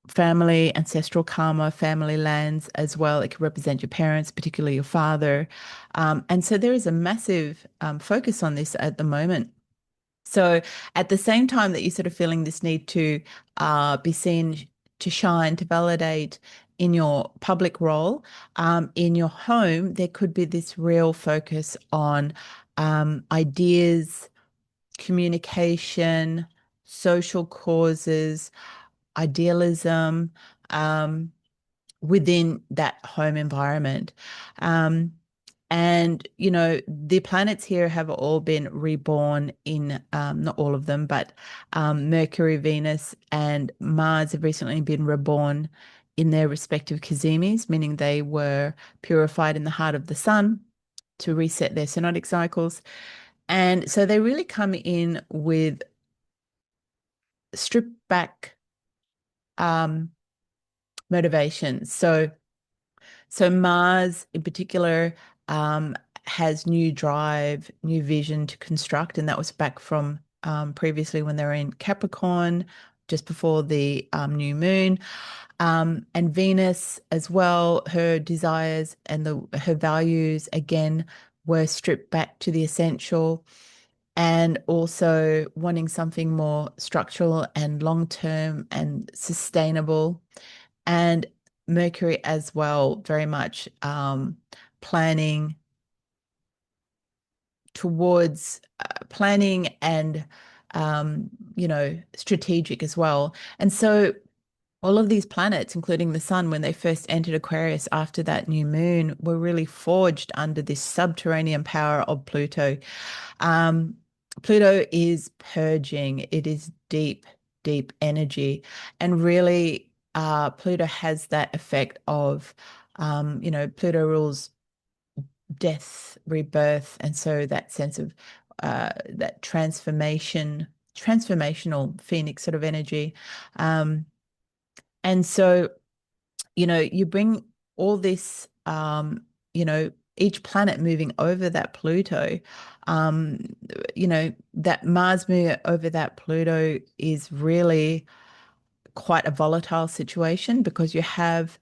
S1: family, ancestral karma, family lands as well. It can represent your parents, particularly your father. And so there is a massive focus on this at the moment. So at the same time that you're sort of feeling this need to be seen, to shine, to validate in your public role, in your home, there could be this real focus on ideas, communication, social causes, idealism um, within that home environment. Um, and, the planets here have all been reborn in, not all of them, but Mercury, Venus, and Mars have recently been reborn in their respective kazimis, meaning they were purified in the heart of the sun to reset their synodic cycles. And so they really come in with stripped back um, motivations. So Mars in particular um, has new drive, new vision to construct, and that was back from previously when they were in Capricorn, just before the new moon. And Venus as well, her desires and her values again were stripped back to the essential, and also wanting something more structural and long-term and sustainable. And Mercury as well, very much planning towards planning and strategic as well. And so all of these planets, including the sun, when they first entered Aquarius after that new moon, were really forged under this subterranean power of Pluto. Um, Pluto is purging. It is deep, deep energy. And really, Pluto has that effect of, Pluto rules death, rebirth. And so that sense of that transformational phoenix sort of energy. Um, and so, you bring all this, each planet moving over that Pluto, um, that Mars moving over that Pluto is really quite a volatile situation because you have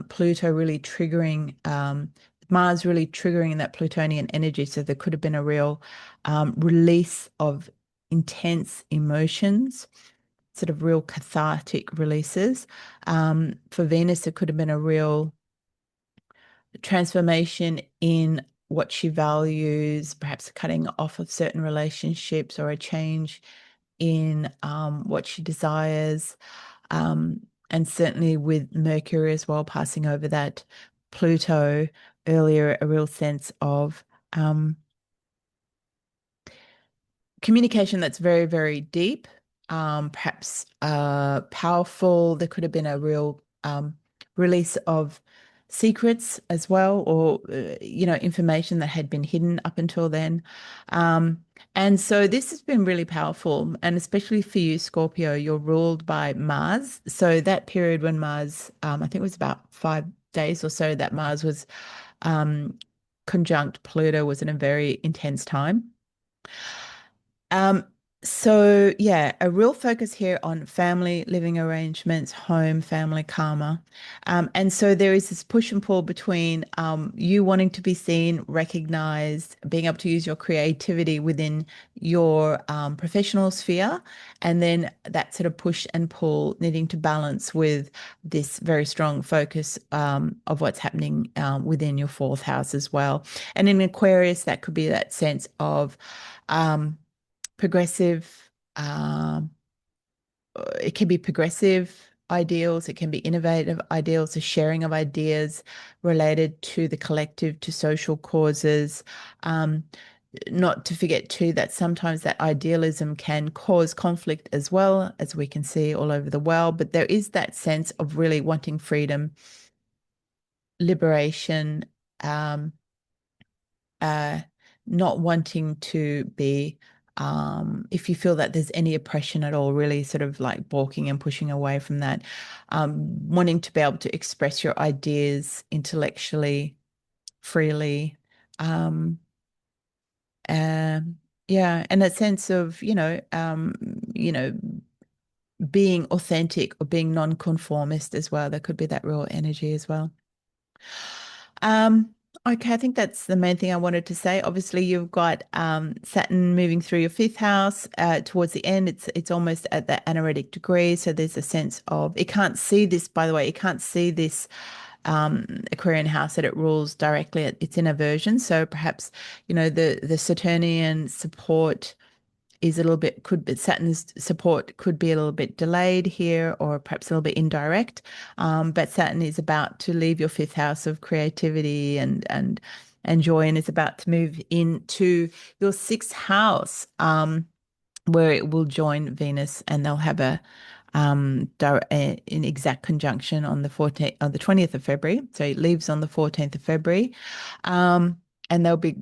S1: Pluto really triggering, Mars really triggering that Plutonian energy. So there could have been a real release of intense emotions, sort of real cathartic releases. For Venus, it could have been a real transformation in what she values, perhaps cutting off of certain relationships or a change in what she desires. Um, and certainly with Mercury as well, passing over that Pluto earlier, a real sense of communication that's very, very deep, perhaps powerful. There could have been a real release of secrets as well, or information that had been hidden up until then. And so this has been really powerful, and especially for you, Scorpio, you're ruled by Mars. So that period when Mars, I think it was about 5 days or so that Mars was um, conjunct Pluto was in a very intense time. Um, So, yeah, a real focus here on family living arrangements, home, family karma. And so there is this push and pull between you wanting to be seen, recognized, being able to use your creativity within your professional sphere, and then that sort of push and pull needing to balance with this very strong focus of what's happening within your fourth house as well. And in Aquarius, that could be that sense of um, progressive, um, it can be progressive ideals, it can be innovative ideals, the sharing of ideas related to the collective, to social causes. Um, Not to forget too that sometimes that idealism can cause conflict as well, as we can see all over the world. But there is that sense of really wanting freedom, liberation, um, uh, not wanting to be, if you feel that there's any oppression at all, really sort of like balking and pushing away from that, wanting to be able to express your ideas intellectually, freely. Um, yeah, and that sense of, being authentic or being non-conformist as well. There could be that real energy as well. Um, okay, I think that's the main thing I wanted to say. Obviously, you've got Saturn moving through your fifth house towards the end. It's almost at that anaretic degree. So there's a sense of it can't see this, by the way, it can't see this Aquarian house that it rules directly. It's in aversion. So perhaps, the Saturnian support is a little bit could be Saturn's support could be a little bit delayed here or perhaps a little bit indirect. But Saturn is about to leave your fifth house of creativity and joy and is about to move into your sixth house, where it will join Venus and they'll have an exact conjunction on the 14th, on the 20th of February. So it leaves on the 14th of February. Um, and they'll be,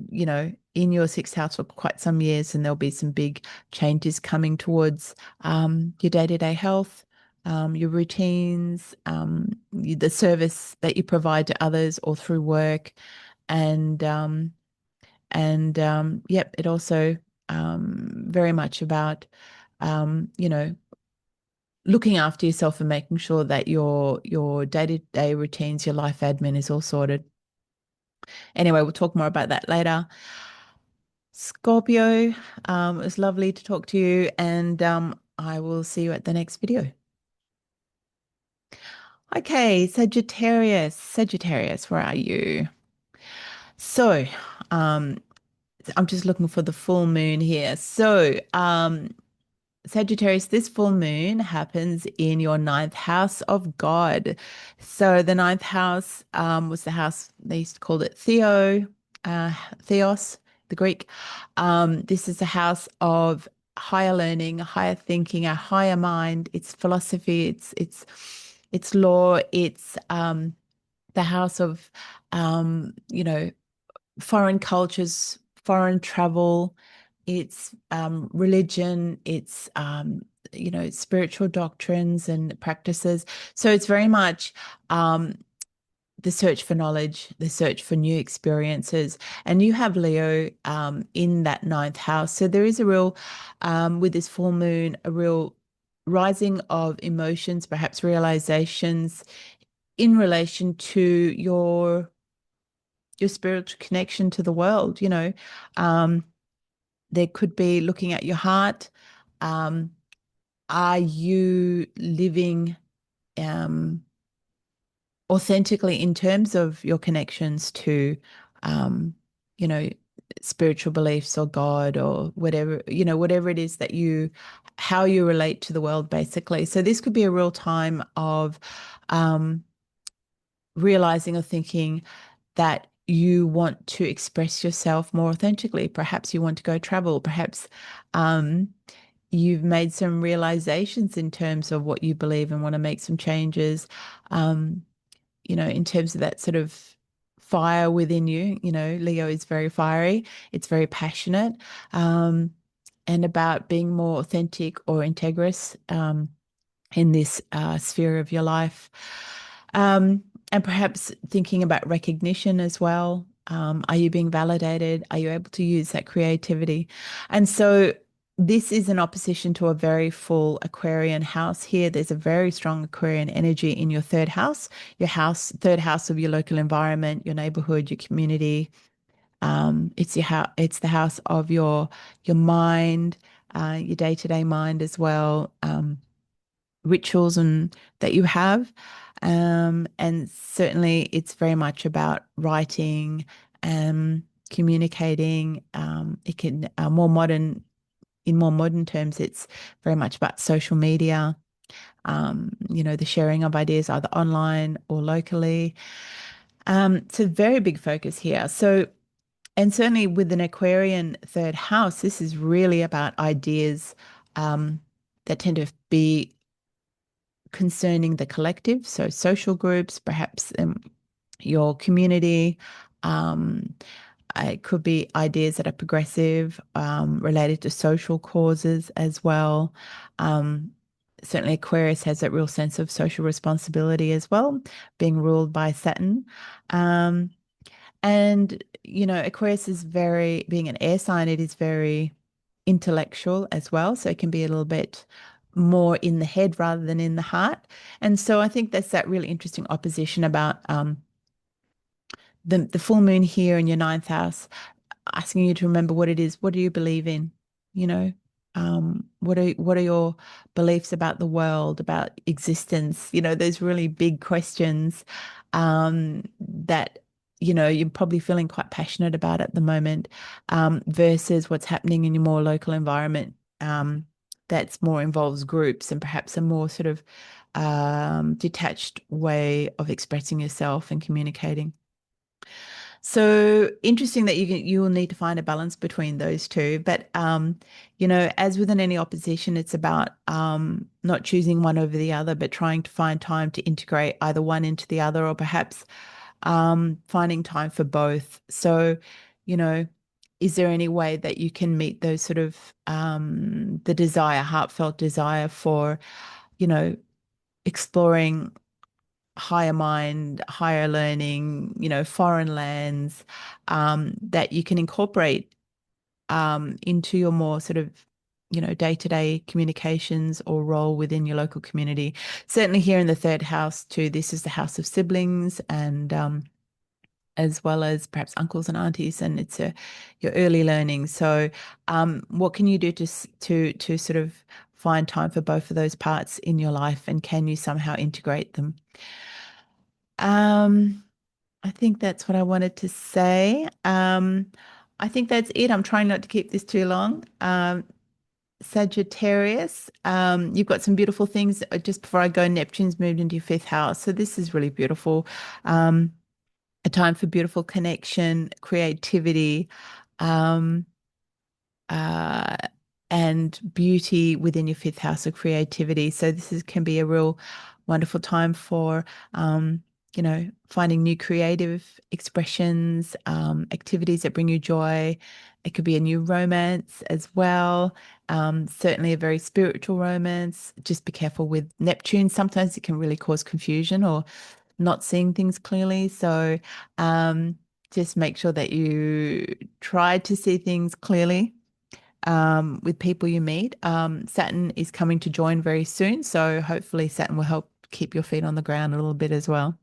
S1: in your sixth house for quite some years, and there'll be some big changes coming towards your day-to-day health, your routines, the service that you provide to others or through work, and yep, it also very much about you know looking after yourself and making sure that your day-to-day routines, your life admin is all sorted. Anyway, we'll talk more about that later. Scorpio, it was lovely to talk to you, and I will see you at the next video. Okay, Sagittarius. Sagittarius, where are you? So, um, I'm just looking for the full moon here. So, Sagittarius, this full moon happens in your ninth house of God. So the ninth house was the house they used to call it Theos, the Greek. This is a house of higher learning, higher thinking, a higher mind. It's philosophy. It's law. It's the house of foreign cultures, foreign travel, it's religion, it's spiritual doctrines and practices. So it's very much the search for knowledge, the search for new experiences. And you have Leo in that ninth house. So there is a real, with this full moon, a real rising of emotions, perhaps realizations in relation to your spiritual connection to the world. Um, there could be looking at your heart. Um, are you living um, authentically in terms of your connections to, um, you know, spiritual beliefs or God or whatever, whatever it is how you relate to the world, basically. So this could be a real time of um, realizing or thinking that you want to express yourself more authentically. Perhaps you want to go travel. Perhaps um, you've made some realizations in terms of what you believe and want to make some changes, um, in terms of that sort of fire within you. Leo is very fiery, it's very passionate, um, and about being more authentic or integrous in this sphere of your life. Um, and perhaps thinking about recognition as well. Are you being validated? Are you able to use that creativity? And so This is an opposition to a very full Aquarian house here. There's a very strong Aquarian energy in your third house, third house of your local environment, your neighborhood, your community. It's your house, it's the house of your mind, your day-to-day mind as well, rituals and that you have. And certainly it's very much about writing, communicating. It can in more modern terms, it's very much about social media, the sharing of ideas either online or locally. It's a very big focus here. So, and certainly with an Aquarian third house, this is really about ideas um, that tend to be concerning the collective. So, social groups, perhaps your community. Um, it could be ideas that are progressive, related to social causes as well. Um, Certainly, Aquarius has that real sense of social responsibility as well, being ruled by Saturn. Um, Aquarius is being an air sign, it is very intellectual as well. So it can be a little bit more in the head rather than in the heart. And so I think that's that really interesting opposition about the full moon here in your ninth house, asking you to remember what it is. What do you believe in? You know, what are your beliefs about the world, about existence? Those really big questions that you're probably feeling quite passionate about at the moment, versus what's happening in your more local environment, that's more involves groups and perhaps a more sort of detached way of expressing yourself and communicating. So interesting that you will need to find a balance between those two. But as within any opposition, it's about not choosing one over the other, but trying to find time to integrate either one into the other, or perhaps finding time for both. So, you know, is there any way that you can meet those sort of the desire, heartfelt desire for, you know, exploring higher mind, higher learning, foreign lands, that you can incorporate into your more sort of, day-to-day communications or role within your local community. Certainly here in the third house too, this is the house of siblings and as well as perhaps uncles and aunties, and it's your early learning. So, what can you do to sort of find time for both of those parts in your life, and can you somehow integrate them? Um, I think that's what I wanted to say. I think that's it. I'm trying not to keep this too long. Sagittarius, you've got some beautiful things. Just before I go, Neptune's moved into your fifth house. So this is really beautiful. Um, a time for beautiful connection, creativity, um, uh, and beauty within your fifth house of creativity. So can be a real wonderful time for, finding new creative expressions, activities that bring you joy. It could be a new romance as well. Certainly a very spiritual romance. Just be careful with Neptune. Sometimes it can really cause confusion or not seeing things clearly. So, just make sure that you try to see things clearly with people you meet. Saturn is coming to join very soon, so hopefully Saturn will help keep your feet on the ground a little bit as well.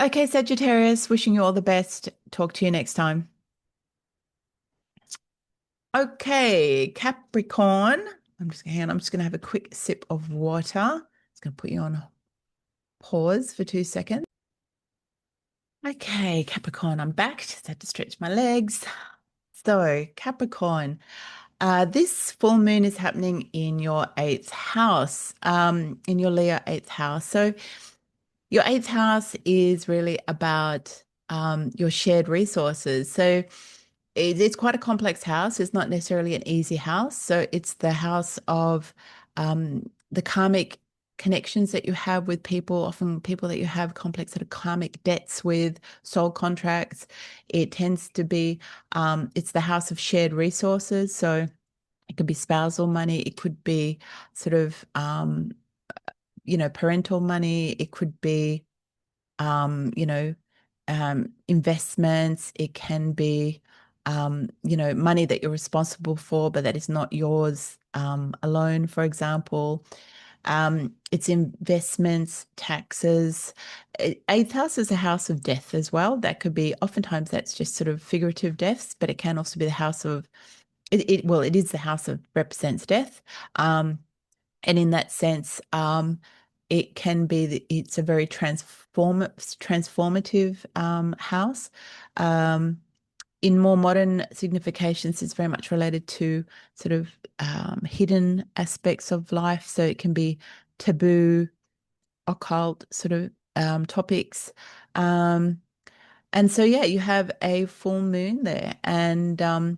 S1: Okay, Sagittarius, wishing you all the best. Talk to you next time. Okay, Capricorn. I'm just gonna have a quick sip of water. It's gonna put you on pause for 2 seconds. Okay, Capricorn, I'm back. Just had to stretch my legs. So, Capricorn, this full moon is happening in your eighth house, in your Leo eighth house. So, your eighth house is really about your shared resources. So, it's quite a complex house. It's not necessarily an easy house. So, it's the house of the karmic connections that you have with people, often people that you have complex sort of karmic debts with, soul contracts. It tends to be, it's the house of shared resources. So, it could be spousal money. It could be sort of, parental money. It could be, investments. It can be, money that you're responsible for, but that is not yours alone, for example. It's investments, taxes. Eighth house is a house of death as well. That could be, oftentimes that's just sort of figurative deaths, but it can also be the house of well, it is the house of represents death. And in that sense, it can be it's a very transformative house. Um, in more modern significations, it's very much related to sort of hidden aspects of life. So it can be taboo, occult sort of topics. Um, and so, yeah, you have a full moon there. And, the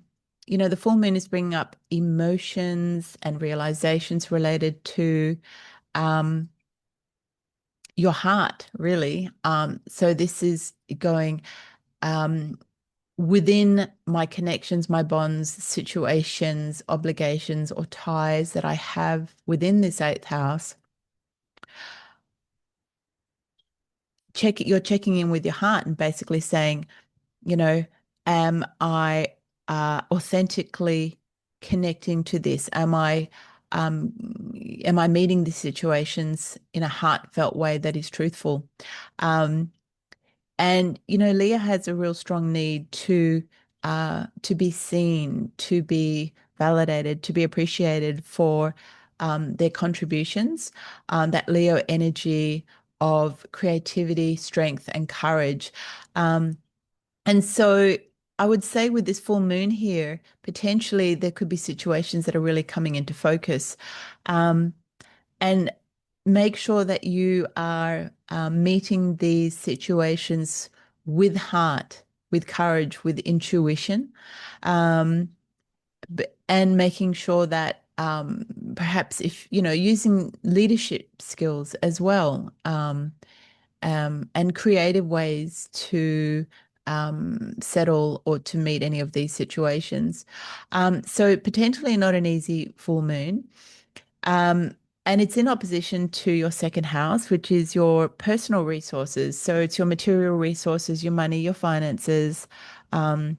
S1: full moon is bringing up emotions and realizations related to um, your heart, really. So this is going um, within my connections, my bonds, situations, obligations, or ties that I have within this eighth house. You're checking in with your heart and basically saying, you know, am I authentically connecting to this? Um, am I meeting these situations in a heartfelt way that is truthful? Um, and Leah has a real strong need to be seen, to be validated, to be appreciated for their contributions. That Leo energy of creativity, strength, and courage. Um, and so I would say with this full moon here, potentially there could be situations that are really coming into focus. Um, and make sure that you are meeting these situations with heart, with courage, with intuition, um, and making sure that perhaps if, using leadership skills as well, and creative ways to settle or to meet any of these situations. So potentially not an easy full moon. Um, and it's in opposition to your second house, which is your personal resources. So it's your material resources, your money, your finances, um,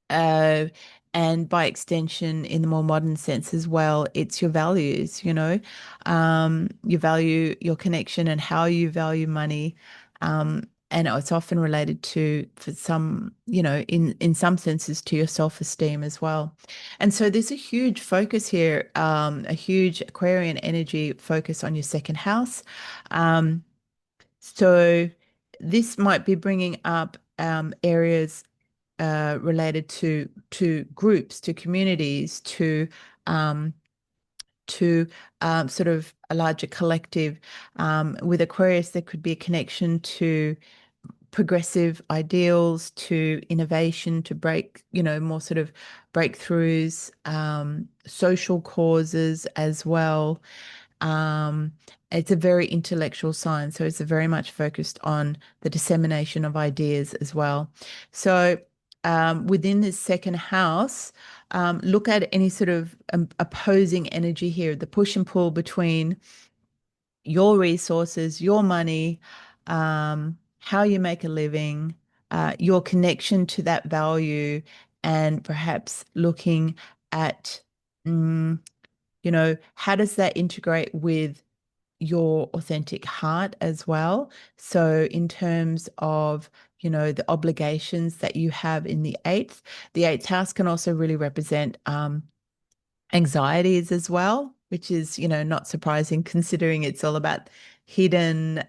S1: uh, and by extension, in the more modern sense as well, it's your values, you value your connection and how you value money. And it's often related to, for some, in some senses, to your self-esteem as well. And so there's a huge focus here, a huge Aquarian energy focus on your second house. Um, so this might be bringing up areas related to groups, to communities, um, to sort of a larger collective. With Aquarius, there could be a connection to progressive ideals, to innovation, to more sort of breakthroughs, social causes as well. Um, it's a very intellectual sign, so it's very much focused on the dissemination of ideas as well. So within this second house, look at any sort of opposing energy here, the push and pull between your resources, your money, how you make a living, your connection to that value, and perhaps looking at, how does that integrate with your authentic heart as well? So in terms of, the obligations that you have in the eighth house can also really represent anxieties as well, which is, not surprising considering it's all about hidden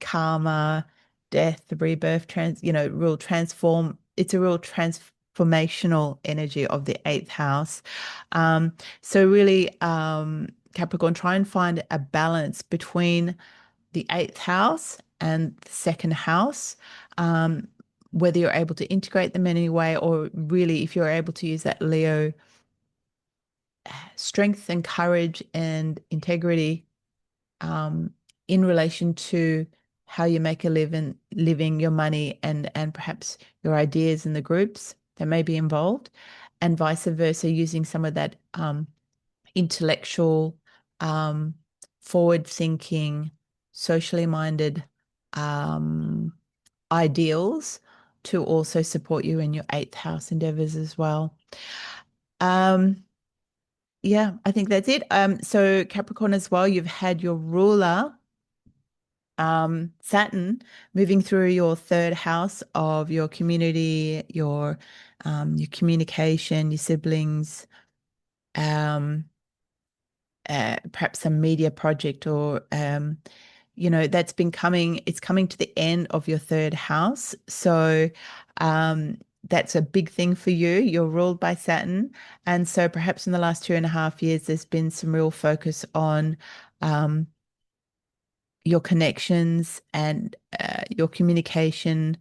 S1: karma, death, rebirth, real transform. It's a real transformational energy of the eighth house. So really, Capricorn, try and find a balance between the eighth house and the second house. Whether you're able to integrate them in any way, or really if you're able to use that Leo strength and courage and integrity in relation to how you make a living, your money, and perhaps your ideas in the groups that may be involved, and vice versa, using some of that intellectual, um, forward-thinking, socially minded um, ideals to also support you in your eighth house endeavors as well. Um, yeah, I think that's it. So Capricorn as well, you've had your ruler, Saturn, moving through your third house of your community, your communication, your siblings, um, perhaps some media project or that's been coming, it's coming to the end of your third house. So that's a big thing for you. You're ruled by Saturn. And so perhaps in the last 2.5 years, there's been some real focus on um, your connections and your communication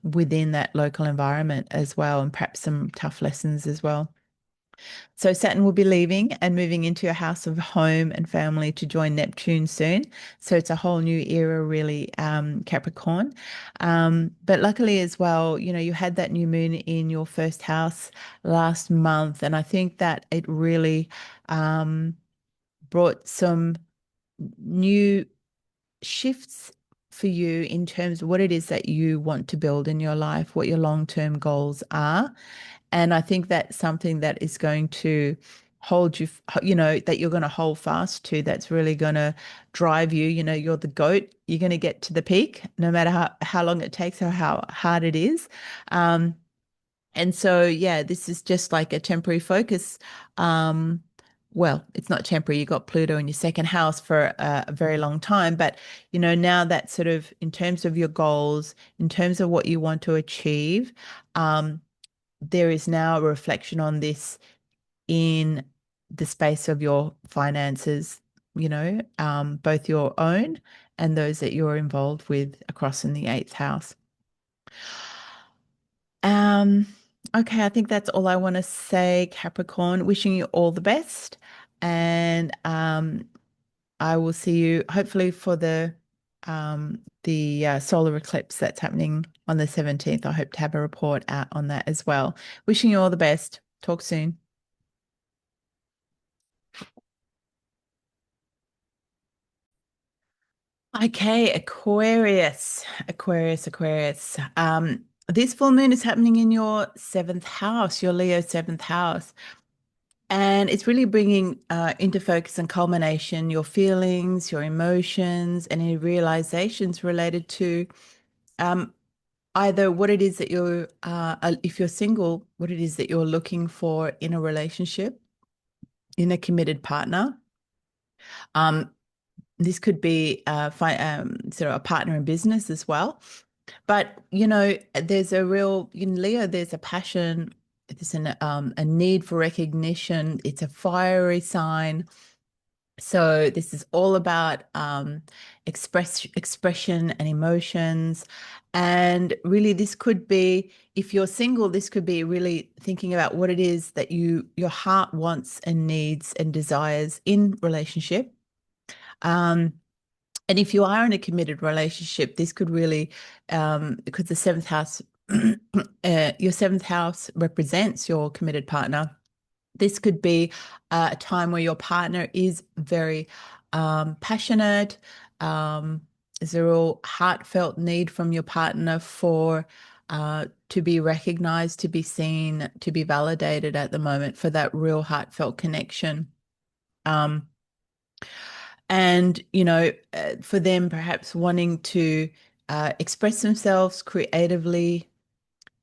S1: within that local environment as well, and perhaps some tough lessons as well. So Saturn will be leaving and moving into your house of home and family to join Neptune soon. So it's a whole new era, really, Capricorn. But luckily as well, you had that new moon in your first house last month, and I think that it really brought some new shifts for you in terms of what it is that you want to build in your life, what your long-term goals are. And I think that's something that is going to hold you, that you're going to hold fast to, that's really going to drive you. You're the goat. You're going to get to the peak, no matter how long it takes or how hard it is. Um, and so, yeah, this is just like a temporary focus. Um, well, it's not temporary. You got Pluto in your second house for a very long time, but now that sort of in terms of your goals, in terms of what you want to achieve, um, there is now a reflection on this in the space of your finances, both your own and those that you're involved with across in the eighth house. Um, okay, I think that's all I want to say, Capricorn. Wishing you all the best. And I will see you hopefully for the solar eclipse that's happening on the 17th. I hope to have a report out on that as well. Wishing you all the best. Talk soon. Okay, Aquarius, Aquarius, Aquarius. This full moon is happening in your seventh house, your Leo seventh house. And it's really bringing into focus and culmination your feelings, your emotions, and any realizations related to um, either what it is that if you're single, what it is that you're looking for in a relationship, in a committed partner. Um, this could be sort of a partner in business as well. But, there's a real, in Leo, there's a passion, there's a need for recognition. It's a fiery sign. So this is all about expression and emotions. And really, this could be, if you're single, this could be really thinking about what it is that your heart wants and needs and desires in relationship. Um, and if you are in a committed relationship, this could really, because the seventh house, your seventh house represents your committed partner. This could be a time where your partner is very passionate. Is a real heartfelt need from your partner for to be recognized, to be seen, to be validated at the moment for that real heartfelt connection. Um, and, for them perhaps wanting to express themselves creatively,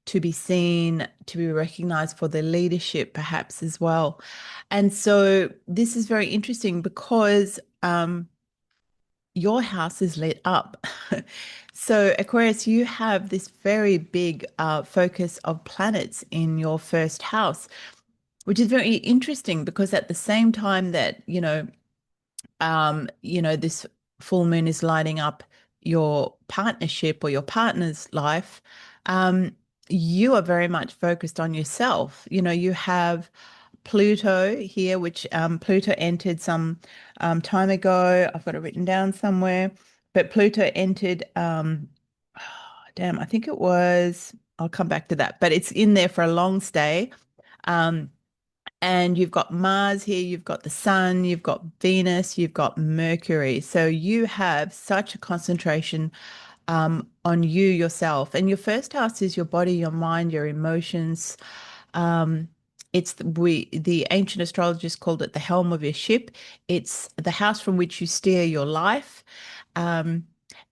S1: to be seen, to be recognized for their leadership, perhaps as well. And so this is very interesting because your house is lit up. So, Aquarius, you have this very big focus of planets in your first house, which is very interesting because at the same time that, this full moon is lighting up your partnership or your partner's life, you are very much focused on yourself. You have Pluto here, which Pluto entered some time ago. I've got it written down somewhere, but Pluto entered, damn, I think it was, I'll come back to that, but it's in there for a long stay. Um, and you've got Mars here, you've got the Sun, you've got Venus, you've got Mercury. So you have such a concentration on you yourself. And your first house is your body, your mind, your emotions. Um, it's the ancient astrologers called it the helm of your ship. It's the house from which you steer your life. Um,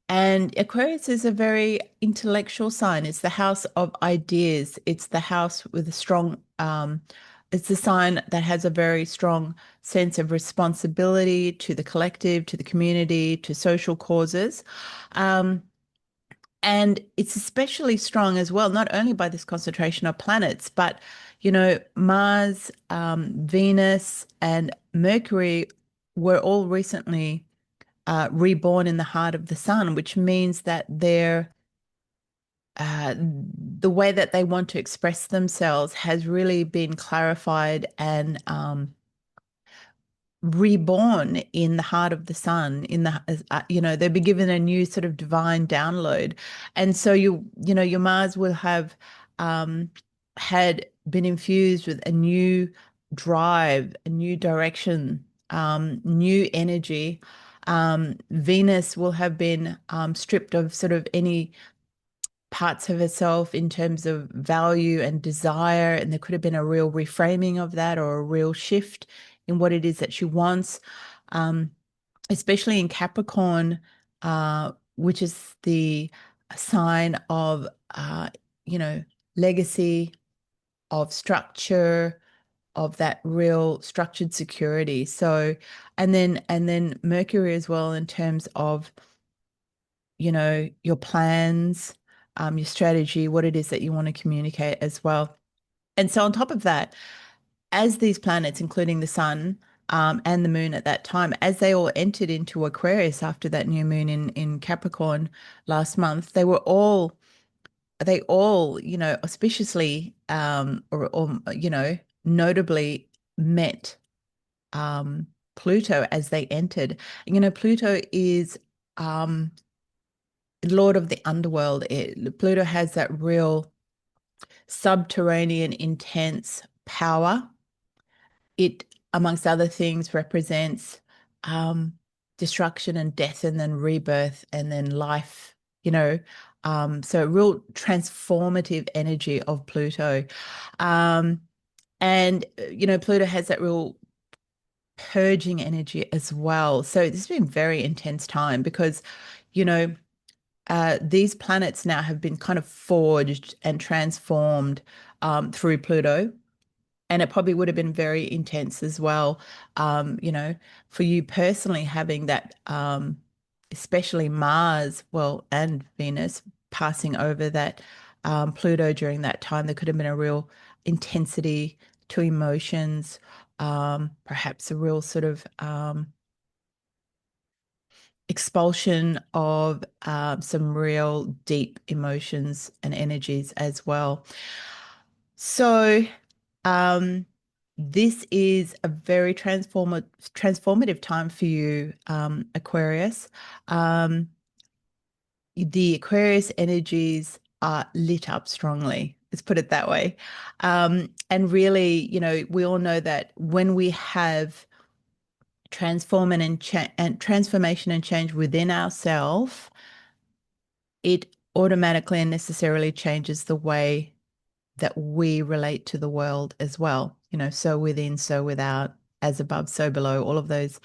S1: and Aquarius is a very intellectual sign. It's the house of ideas. It's the house with a strong, it's the sign that has a very strong sense of responsibility to the collective, to the community, to social causes. Um, and it's especially strong as well, not only by this concentration of planets, but, Mars, Venus, and Mercury were all recently reborn in the heart of the sun, which means that the way that they want to express themselves has really been clarified and reborn in the heart of the sun they'll be given a new sort of divine download. And so your Mars will have um had been infused with a new drive, a new direction, new energy. Venus will have been stripped of sort of any parts of herself in terms of value and desire, and there could have been a real reframing of that or a real shift in what it is that she wants, um, especially in Capricorn, which is the sign of, you know, legacy, of structure, of that real structured security. So, and then Mercury as well in terms of your plans, your strategy, what it is that you want to communicate as well. And so, on top of that, as these planets, including the sun and the moon at that time, as they all entered into Aquarius after that new moon in Capricorn last month, they all, auspiciously or notably met Pluto as they entered. Pluto is Lord of the underworld. Pluto has that real subterranean, intense power. It, amongst other things, represents um, destruction and death, and then rebirth, and then life. So real transformative energy of Pluto. Um, and Pluto has that real purging energy as well. So this has been a very intense time because, you know, these planets now have been kind of forged and transformed through Pluto. And it probably would have been very intense as well, for you personally having that, especially Mars, well, and Venus passing over that Pluto during that time. There could have been a real intensity to emotions, perhaps a real sort of expulsion of some real deep emotions and energies as well. So, um, this is a very transformative time for you, Aquarius. Um, the Aquarius energies are lit up strongly. Let's put it that way. And really, we all know that when we have transformation and change within ourselves, it automatically and necessarily changes the way that we relate to the world as well. So within, so without, as above, so below, all of those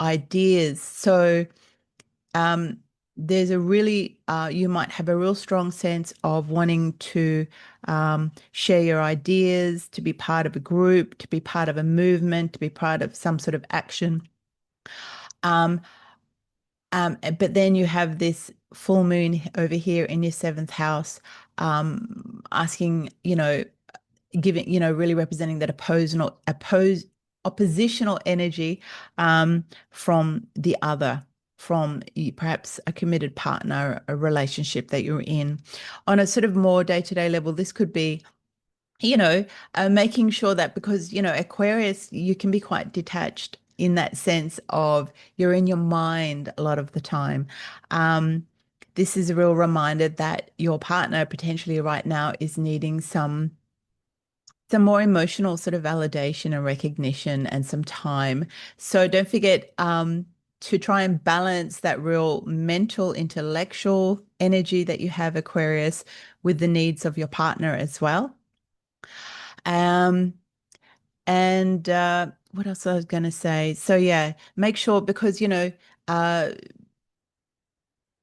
S1: ideas. So um, there's a really, you might have a real strong sense of wanting to share your ideas, to be part of a group, to be part of a movement, to be part of some sort of action. Um, but then you have this full moon over here in your seventh house, asking, giving, really representing that oppositional energy from the other, from perhaps a committed partner, a relationship that you're in. On a sort of more day-to-day level, this could be making sure that, because, Aquarius, you can be quite detached in that sense of you're in your mind a lot of the time. This is a real reminder that your partner potentially right now is needing some more emotional sort of validation and recognition and some time. So don't forget, to try and balance that real mental, intellectual energy that you have, Aquarius, with the needs of your partner as well. Um, and what else I was going to say? So yeah, make sure because uh,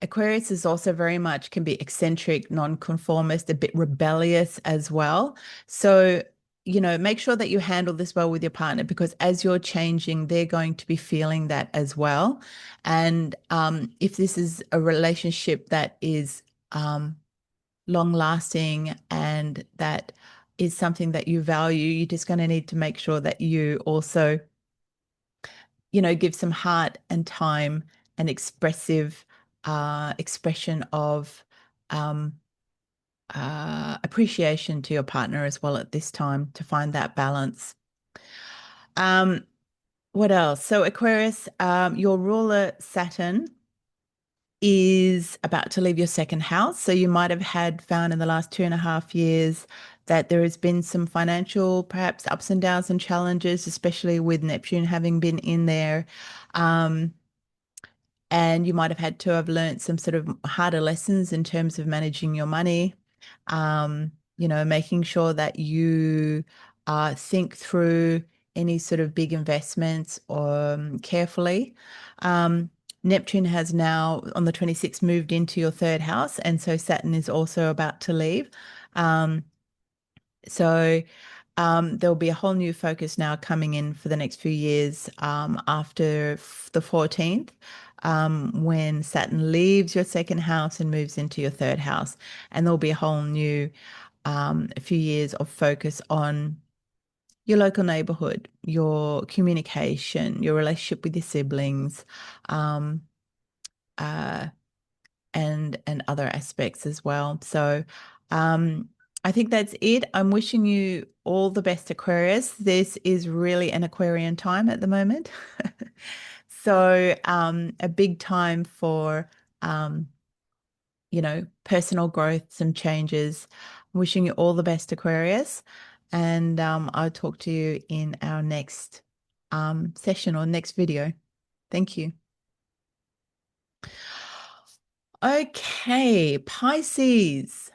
S1: Aquarius is also very much can be eccentric, nonconformist, a bit rebellious as well. So, make sure that you handle this well with your partner because as you're changing, they're going to be feeling that as well. And if this is a relationship that is long lasting and that is something that you value, you're just going to need to make sure that you also give some heart and time and expressive expression of um, appreciation to your partner as well at this time to find that balance. Um, what else? So Aquarius, your ruler Saturn is about to leave your second house. So you might have found in the last 2.5 years that there has been some financial, perhaps ups and downs and challenges, especially with Neptune having been in there. Um, and you might have had to have learned some sort of harder lessons in terms of managing your money, making sure that you think through any sort of big investments carefully. Um, Neptune has now, on the 26th, moved into your third house, and so Saturn is also about to leave. Um, so there'll be a whole new focus now coming in for the next few years after the 14th, when Saturn leaves your second house and moves into your third house. And there'll be a whole new few years of focus on your local neighborhood, your communication, your relationship with your siblings, um, uh, and other aspects as well. So I think that's it. I'm wishing you all the best, Aquarius. This is really an Aquarian time at the moment. So a big time for personal growth, some changes. Wishing you all the best, Aquarius. And I'll talk to you in our next session or next video. Thank you. Okay, Pisces.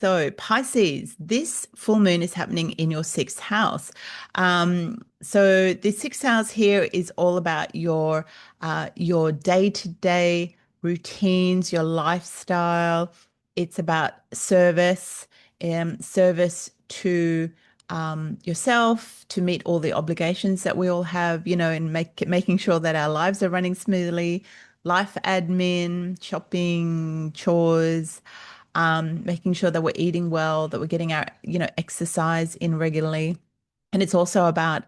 S1: So, Pisces, this full moon is happening in your sixth house. So the sixth house here is all about your day-to-day routines, your lifestyle. It's about service, service to yourself to meet all the obligations that we all have, and making sure that our lives are running smoothly, life admin, shopping, chores, making sure that we're eating well, that we're getting our, exercise in regularly. And it's also about,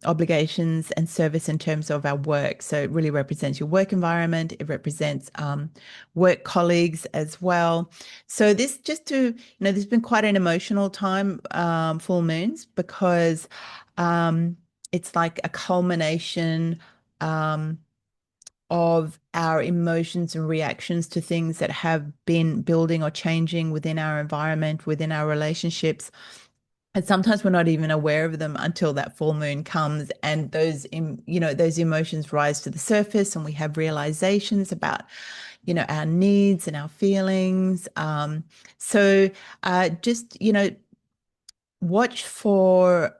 S1: obligations and service in terms of our work. So it really represents your work environment. It represents work colleagues as well. So this just to, there's been quite an emotional time, full moons, because it's like a culmination of our emotions and reactions to things that have been building or changing within our environment, within our relationships. And sometimes we're not even aware of them until that full moon comes and those emotions rise to the surface and we have realizations about, our needs and our feelings. So just, watch for,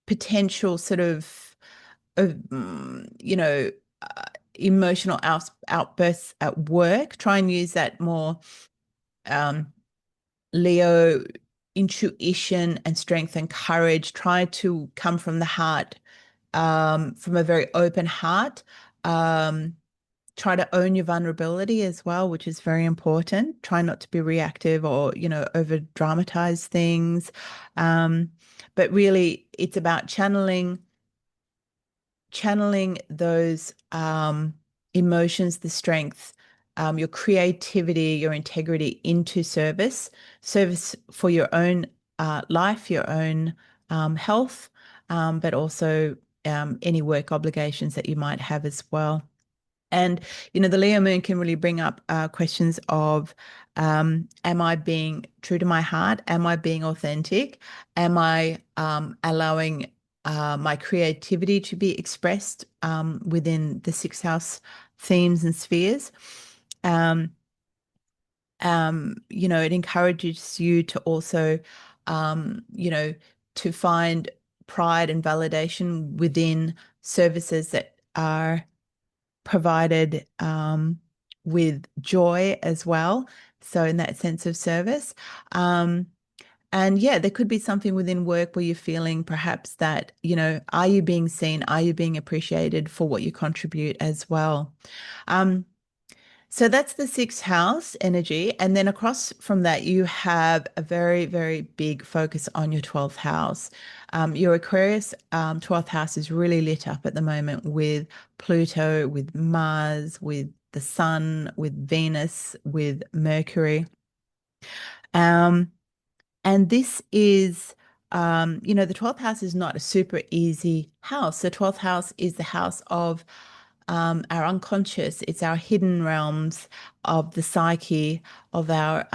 S1: potential sort of uh, emotional outbursts at work. Try and use that more um, Leo intuition and strength and courage. Try to come from the heart, from a very open heart. Try to own your vulnerability as well, which is very important. Try not to be reactive or, over dramatize things. But really, it's about channeling those emotions, the strength, your creativity, your integrity into service for your own life, your own health, but also any work obligations that you might have as well. And, the Leo moon can really bring up questions of, am I being true to my heart? Am I being authentic? Am I allowing my creativity to be expressed within the sixth house themes and spheres. Um, it encourages you to also, you know, to find pride and validation within services that are provided with joy as well. So in that sense of service. Um, and yeah, there could be something within work where you're feeling perhaps that, are you being seen? Are you being appreciated for what you contribute as well? Um, so that's the sixth house energy. And then across from that, you have a very, very big focus on your 12th house. Your Aquarius 12th house is really lit up at the moment with Pluto, with Mars, with the Sun, with Venus, with Mercury. Um, and this is, the 12th house is not a super easy house. The 12th house is the house of our unconscious. It's our hidden realms of the psyche, of our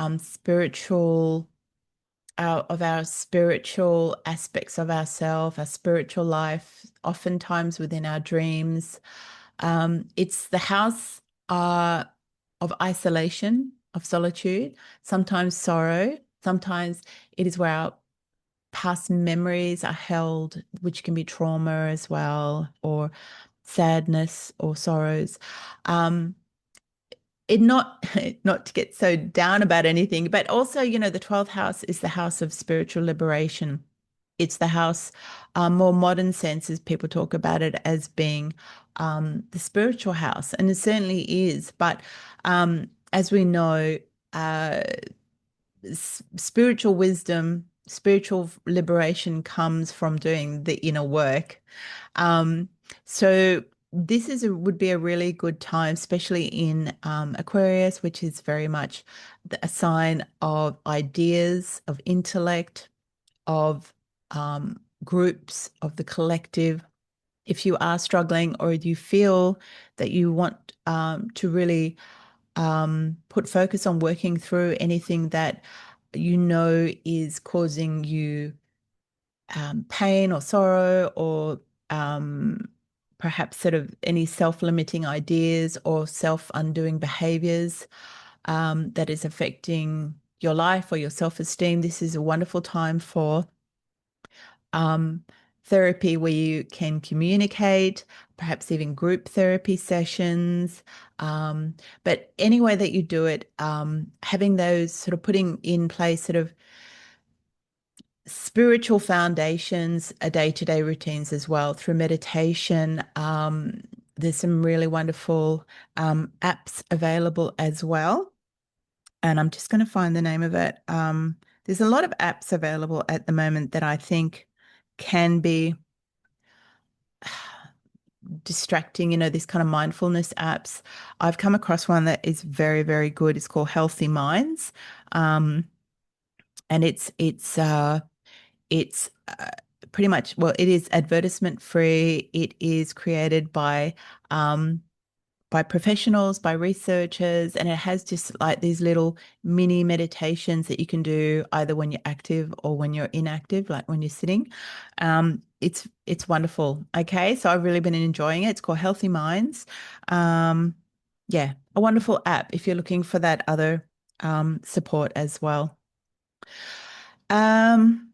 S1: spiritual aspects of ourself, our spiritual life, oftentimes within our dreams. It's the house of isolation, of solitude, sometimes sorrow. Sometimes it is where our past memories are held, which can be trauma as well, or sadness or sorrows. Um, it not not to get so down about anything, but also, the 12th house is the house of spiritual liberation. It's the house, more modern senses, people talk about it as being the spiritual house, and it certainly is. But as we know, uh, spiritual wisdom, spiritual liberation comes from doing the inner work. Um, so this would be a really good time, especially in Aquarius, which is very much a sign of ideas, of intellect, of groups, of the collective. If you are struggling or you feel that you want to really put focus on working through anything that is causing you pain or sorrow, or um, perhaps sort of any self-limiting ideas or self-undoing behaviors that is affecting your life or your self-esteem. This is a wonderful time for um, therapy where you can communicate, perhaps even group therapy sessions. But any way that you do it, having those sort of putting in place sort of spiritual foundations, day-to-day routines as well through meditation. There's some really wonderful apps available as well. And I'm just going to find the name of it. There's a lot of apps available at the moment that I think can be distracting, this kind of mindfulness apps. I've come across one that is very, very good. It's called Healthy Minds. And it's pretty much, well, it is advertisement free. It is created by professionals, by researchers, and it has just like these little mini meditations that you can do either when you're active or when you're inactive, like when you're sitting. It's wonderful. Okay, so I've really been enjoying it. It's called Healthy Minds. Um, yeah, a wonderful app if you're looking for that other support as well. Um,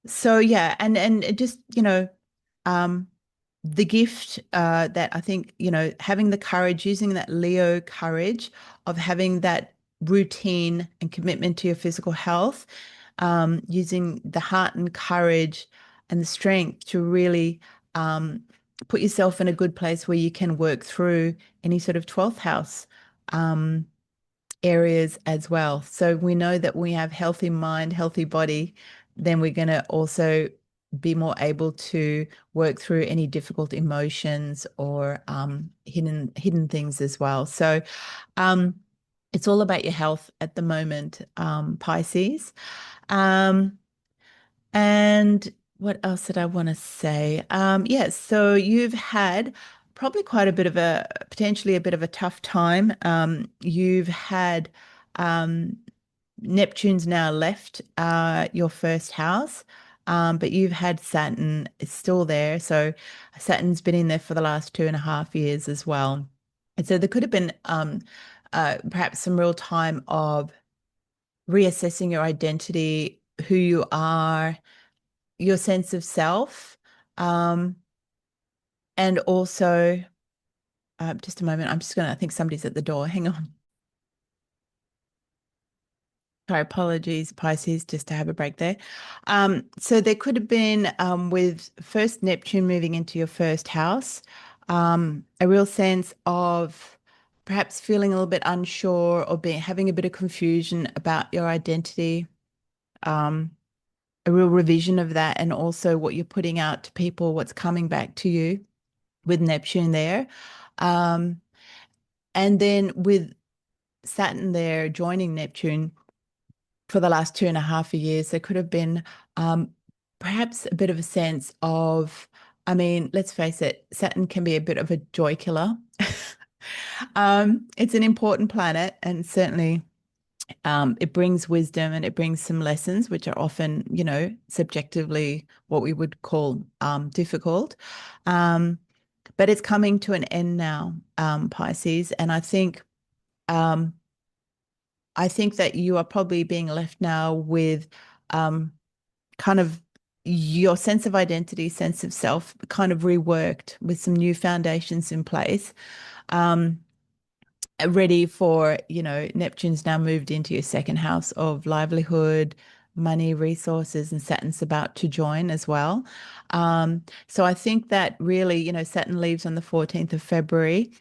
S1: so yeah, and it just, um, the gift that I think, having the courage, using that Leo courage of having that routine and commitment to your physical health, using the heart and courage and the strength to really um, put yourself in a good place where you can work through any sort of 12th house um, areas as well. So we know that we have healthy mind, healthy body, then we're going to also be more able to work through any difficult emotions or hidden things as well. So um, it's all about your health at the moment, Pisces. Um, and what else did I want to say? Yes, so you've had probably quite a bit of potentially a bit of a tough time. You've had um, Neptune's now left your first house. but you've had Saturn, it's still there. So Saturn's been in there for the last 2.5 years as well. And so there could have been perhaps some real time of reassessing your identity, who you are, your sense of self, um, and also, just a moment, I think somebody's at the door. Hang on. Sorry, apologies, Pisces, just to have a break there. So there could have been, with first Neptune moving into your first house, a real sense of perhaps feeling a little bit unsure or being having a bit of confusion about your identity, um, a real revision of that, and also what you're putting out to people, what's coming back to you with Neptune there. Um, and then with Saturn there joining Neptune for the last 2.5 years, there could have been um, perhaps a bit of a sense of, I mean, let's face it, Saturn can be a bit of a joy killer. It's an important planet, and certainly it brings wisdom and it brings some lessons, which are often, subjectively what we would call difficult. Um, but it's coming to an end now, Pisces, and um, I think that you are probably being left now with um, kind of your sense of identity, sense of self, kind of reworked with some new foundations in place. Um, Ready for, Neptune's now moved into your second house of livelihood, money, resources, and Saturn's about to join as well. So I think that really, Saturn leaves on the 14th of February.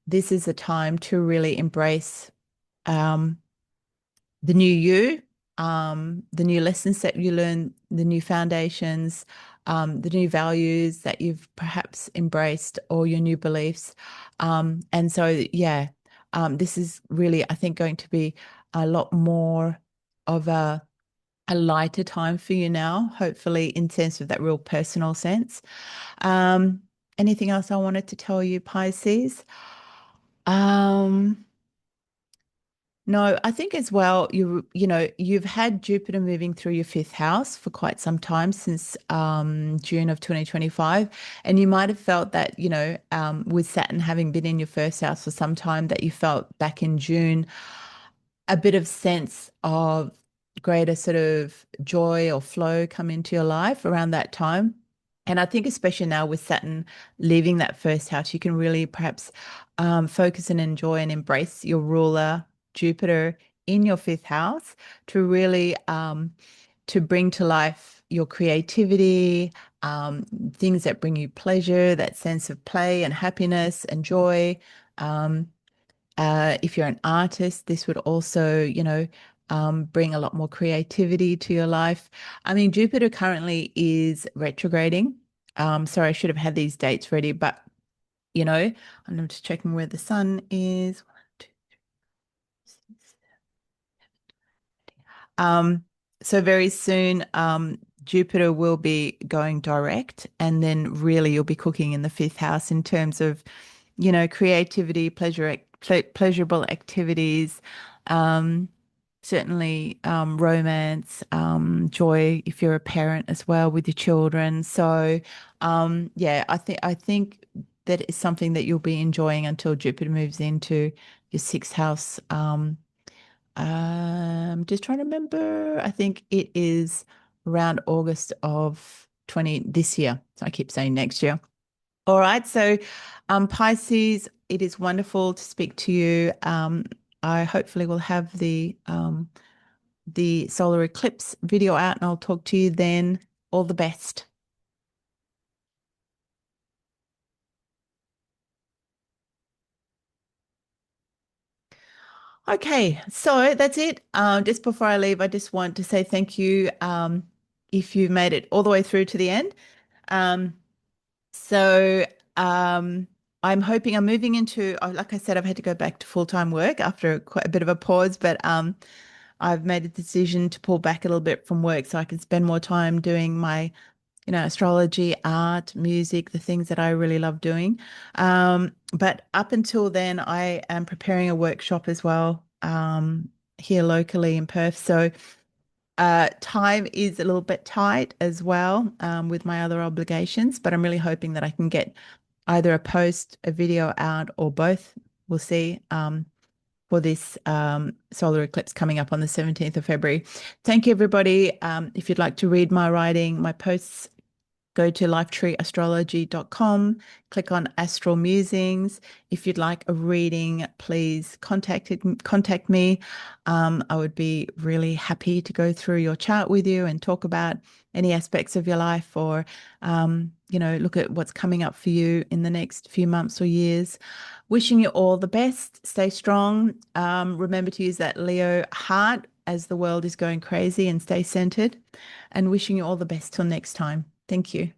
S1: This is a time to really embrace um, the new you, the new lessons that you learn, the new foundations, the new values that you've perhaps embraced, or your new beliefs. And so, yeah, this is really, I think, going to be a lot more of a lighter time for you now, hopefully, in sense of that real personal sense. Um, Anything else I wanted to tell you, Pisces? Um, No, I think as well, you've had Jupiter moving through your fifth house for quite some time since June of 2025. And you might have felt that, with Saturn having been in your first house for some time, that you felt back in June a bit of sense of greater sort of joy or flow come into your life around that time. And I think especially now with Saturn leaving that first house, you can really perhaps focus and enjoy and embrace your ruler, Jupiter, in your fifth house to really to bring to life your creativity, things that bring you pleasure, that sense of play and happiness and joy. Um, if you're an artist, this would also, bring a lot more creativity to your life. I mean, Jupiter currently is retrograding. Sorry, I should have had these dates ready, but I'm just checking where the sun is. One, two, six. So very soon, Jupiter will be going direct, and then really you'll be cooking in the fifth house in terms of, creativity, pleasurable activities, um, certainly romance, joy if you're a parent as well with your children. So, yeah, I think that is something that you'll be enjoying until Jupiter moves into your sixth house. Just trying to remember. I think it is around August of 20 this year. So I keep saying next year. All right. So, Pisces, it is wonderful to speak to you. I hopefully will have the solar eclipse video out, and I'll talk to you then. All the best. Okay, so that's it. Just before I leave, I just want to say thank you. If you made it all the way through to the end. Um, So um, I'm hoping I'm moving into, like I said, I've had to go back to full-time work after quite a bit of a pause, but I've made a decision to pull back a little bit from work so I can spend more time doing my, astrology, art, music, the things that I really love doing. But up until then, I am preparing a workshop as well here locally in Perth. So Time is a little bit tight as well, with my other obligations, but I'm really hoping that I can get either a post, a video out, or both. We'll see. For this solar eclipse coming up on the 17th of February. Thank you, everybody. If you'd like to read my writing, my posts, go to lifetreeastrology.com, click on Astral Musings. If you'd like a reading, please contact me. I would be really happy to go through your chart with you and talk about any aspects of your life, or look at what's coming up for you in the next few months or years. Wishing you all the best. Stay strong. Remember to use that Leo heart as the world is going crazy, and stay centered. And wishing you all the best till next time. Thank you.